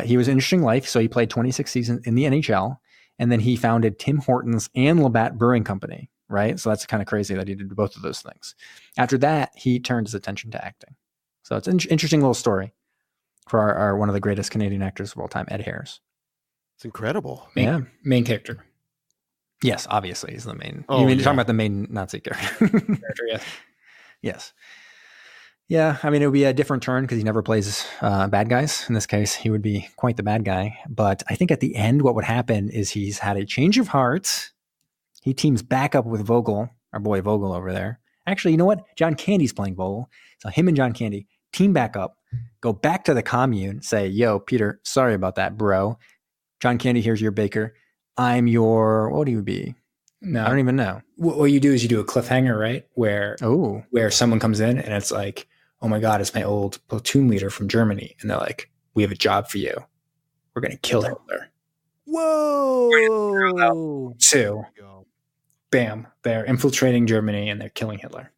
He was an interesting life. So he played 26 seasons in the NHL. And then he founded Tim Hortons and Labatt Brewing Company, right? So that's kind of crazy that he did both of those things. After that, he turned his attention to acting. So it's an interesting little story for our one of the greatest Canadian actors of all time, Ed Harris. It's incredible. Main character. Yes, obviously he's the main. Oh, You're yeah. talking about the main Nazi character. Yes. Yes. Yeah, I mean, it would be a different turn because he never plays bad guys. In this case, he would be quite the bad guy. But I think at the end, what would happen is he's had a change of heart. He teams back up with Vogel, our boy Vogel over there. Actually, you know what? John Candy's playing Vogel. So him and John Candy team back up, go back to the commune, say, yo, Peter, sorry about that, bro. John Candy, here's your baker. I'm your, what do you be? No, I don't even know. What you do is you do a cliffhanger, right? Where someone comes in and it's like, oh my God, it's my old platoon leader from Germany. And they're like, we have a job for you. We're going to kill Hitler. Whoa! So, bam, they're infiltrating Germany and they're killing Hitler.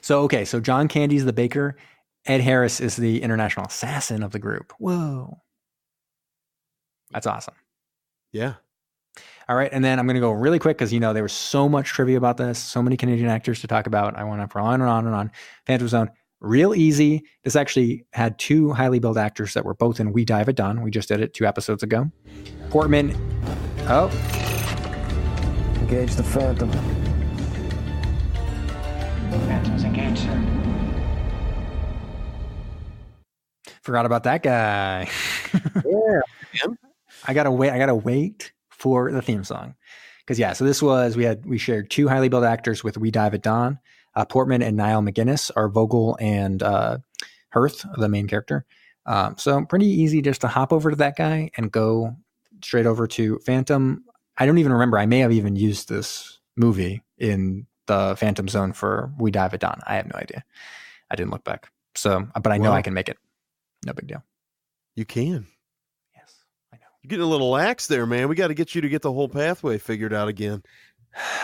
So John Candy's the baker. Ed Harris is the international assassin of the group. Whoa. That's awesome. Yeah. All right. And then I'm going to go really quick because, there was so much trivia about this, so many Canadian actors to talk about. I went on for on and on and on. Phantom Zone, real easy. This actually had two highly billed actors that were both in We Dive at Dawn. We just did it 2 episodes ago. Portman. Oh. Engage the Phantom. Phantom's engaged, sir. Forgot about that guy. Yeah. I gotta wait for the theme song. So this was, we shared 2 highly billed actors with We Dive at Dawn. Portman and Niall McGuinness are Vogel and Hirth, the main character. So pretty easy just to hop over to that guy and go straight over to Phantom. I don't even remember. I may have even used this movie in the Phantom Zone for We Dive at Dawn. I have no idea. I didn't look back. So, but I know I can make it. No big deal. You can. Yes, I know. You're getting a little lax there, man. We got to get you to get the whole pathway figured out again.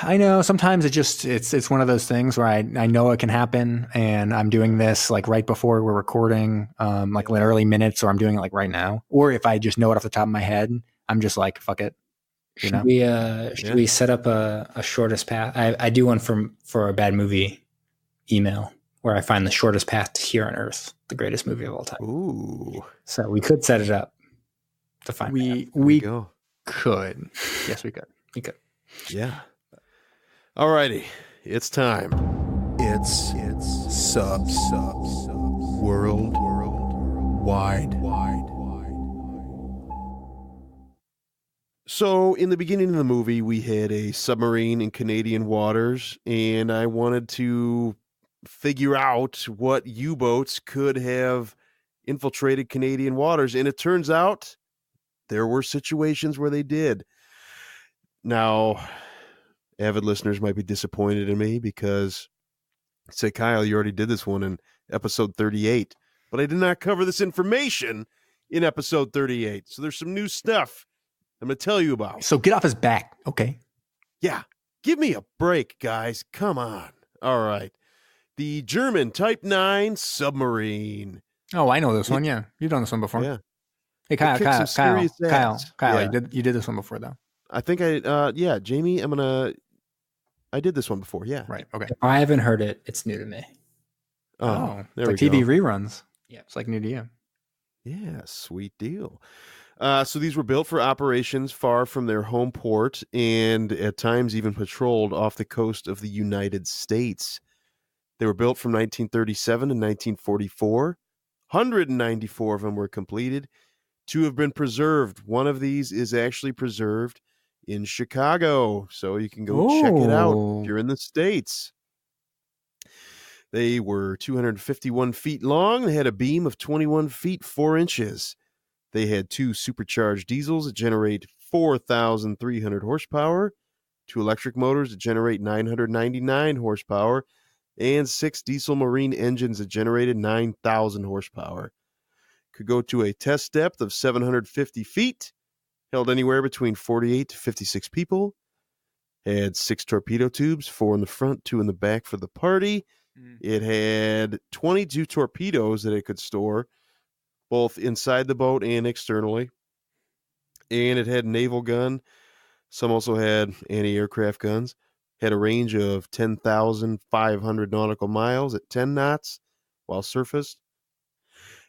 I know sometimes it's one of those things where I know it can happen and I'm doing this like right before we're recording, like literally minutes, or I'm doing it like right now. Or if I just know it off the top of my head, I'm just like, fuck it. Should we set up a shortest path? I do one for a bad movie email where I find the shortest path to here on Earth, the greatest movie of all time. Ooh. So we could set it up to find we go. Could. Yes, we could. We could. Yeah. Alrighty. It's time. It's world wide. So in the beginning of the movie, we had a submarine in Canadian waters, and I wanted to figure out what U-boats could have infiltrated Canadian waters, and it turns out there were situations where they did. Now, avid listeners might be disappointed in me because Say, Kyle, you already did this one in episode 38, but I did not cover this information in episode 38. So there's some new stuff I'm going to tell you about. So get off his back. Okay. Yeah. Give me a break, guys. Come on. All right. The German Type 9 submarine. Oh, I know this one. Yeah. You've done this one before. Yeah. Hey, Kyle, kicked some serious ass. Yeah. you did this one before, though. I think Jamie, I did this one before. Yeah. Right. Okay. If I haven't heard it, it's new to me. Oh, there it's we like TV go. reruns. Yeah. It's like new to you. Yeah, sweet deal. So these were built for operations far from their home port and at times even patrolled off the coast of the United States. They were built from 1937 to 1944. 194 of them were completed. 2 have been preserved. One of these is actually preserved in Chicago, so you can go check it out if you're in the States. They were 251 feet long. They had a beam of 21 feet 4 inches. They had 2 supercharged diesels that generate 4,300 horsepower, 2 electric motors that generate 999 horsepower, and 6 diesel marine engines that generated 9,000 horsepower. Could go to a test depth of 750 feet, held anywhere between 48 to 56 people. Had 6 torpedo tubes, 4 in the front, 2 in the back for the party. It had 22 torpedoes that it could store, both inside the boat and externally. And it had naval gun. Some also had anti-aircraft guns. Had a range of 10,500 nautical miles at 10 knots while surfaced.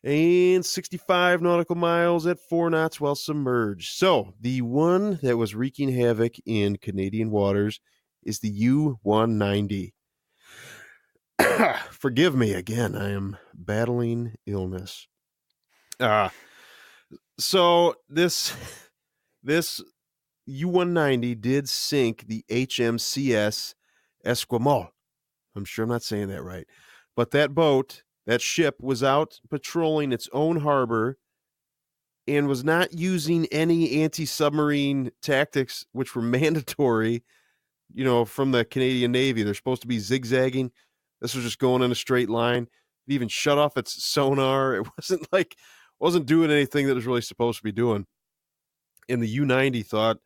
And 65 nautical miles at 4 knots while submerged. So the one that was wreaking havoc in Canadian waters is the U-190. Forgive me again. I am battling illness. So this U-190 did sink the HMCS Esquimalt. I'm sure I'm not saying that right. But that ship was out patrolling its own harbor and was not using any anti-submarine tactics, which were mandatory, from the Canadian Navy. They're supposed to be zigzagging. This was just going in a straight line. It even shut off its sonar. It wasn't doing anything that it was really supposed to be doing. And the U-90 thought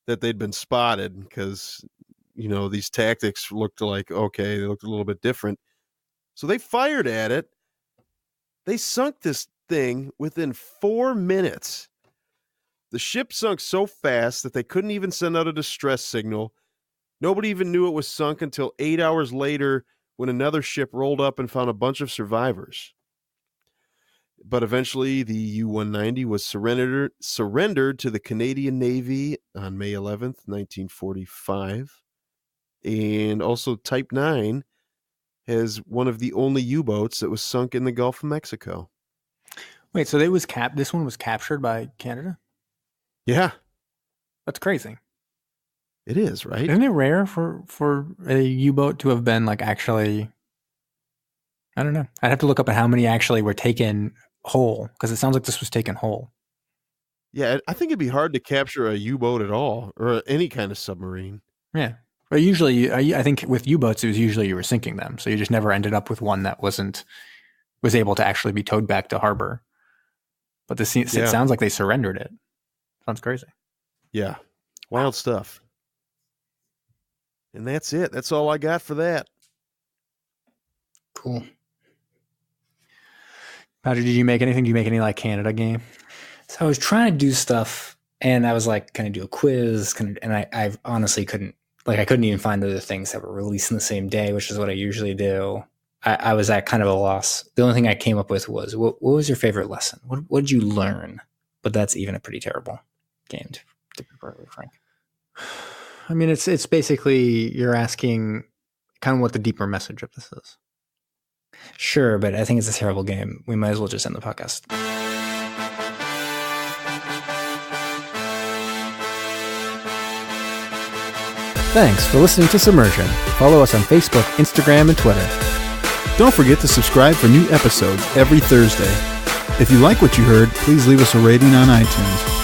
that they'd been spotted because, these tactics looked like, okay, they looked a little bit different. So they fired at it. They sunk this thing within 4 minutes. The ship sunk so fast that they couldn't even send out a distress signal. Nobody even knew it was sunk until 8 hours later when another ship rolled up and found a bunch of survivors. But eventually the U-190 was surrendered to the Canadian Navy on May 11th, 1945. And also Type 9 has one of the only U-boats that was sunk in the Gulf of Mexico. Wait, so this one was captured by Canada? Yeah. That's crazy. It is, right? Isn't it rare for a U-boat to have been actually, I don't know. I'd have to look up at how many actually were taken whole, because it sounds like this was taken whole. Yeah, I think it'd be hard to capture a U-boat at all, or any kind of submarine. Yeah. But usually, I think with U-boats, it was usually you were sinking them. So you just never ended up with one that was able to actually be towed back to harbor. But it sounds like they surrendered it. Sounds crazy. Yeah. Wild stuff. And that's it. That's all I got for that. Cool. Patrick, did you make anything? Did you make any Canada game? So I was trying to do stuff, and I was can I do a quiz? And I honestly couldn't. I couldn't even find other things that were released in the same day, which is what I usually do. I was at kind of a loss. The only thing I came up with was, what was your favorite lesson? What did you learn? But that's even a pretty terrible game, to be perfectly frank. I mean, it's basically you're asking kind of what the deeper message of this is. Sure, but I think it's a terrible game. We might as well just end the podcast. Thanks for listening to Submersion. Follow us on Facebook, Instagram, and Twitter. Don't forget to subscribe for new episodes every Thursday. If you like what you heard, please leave us a rating on iTunes.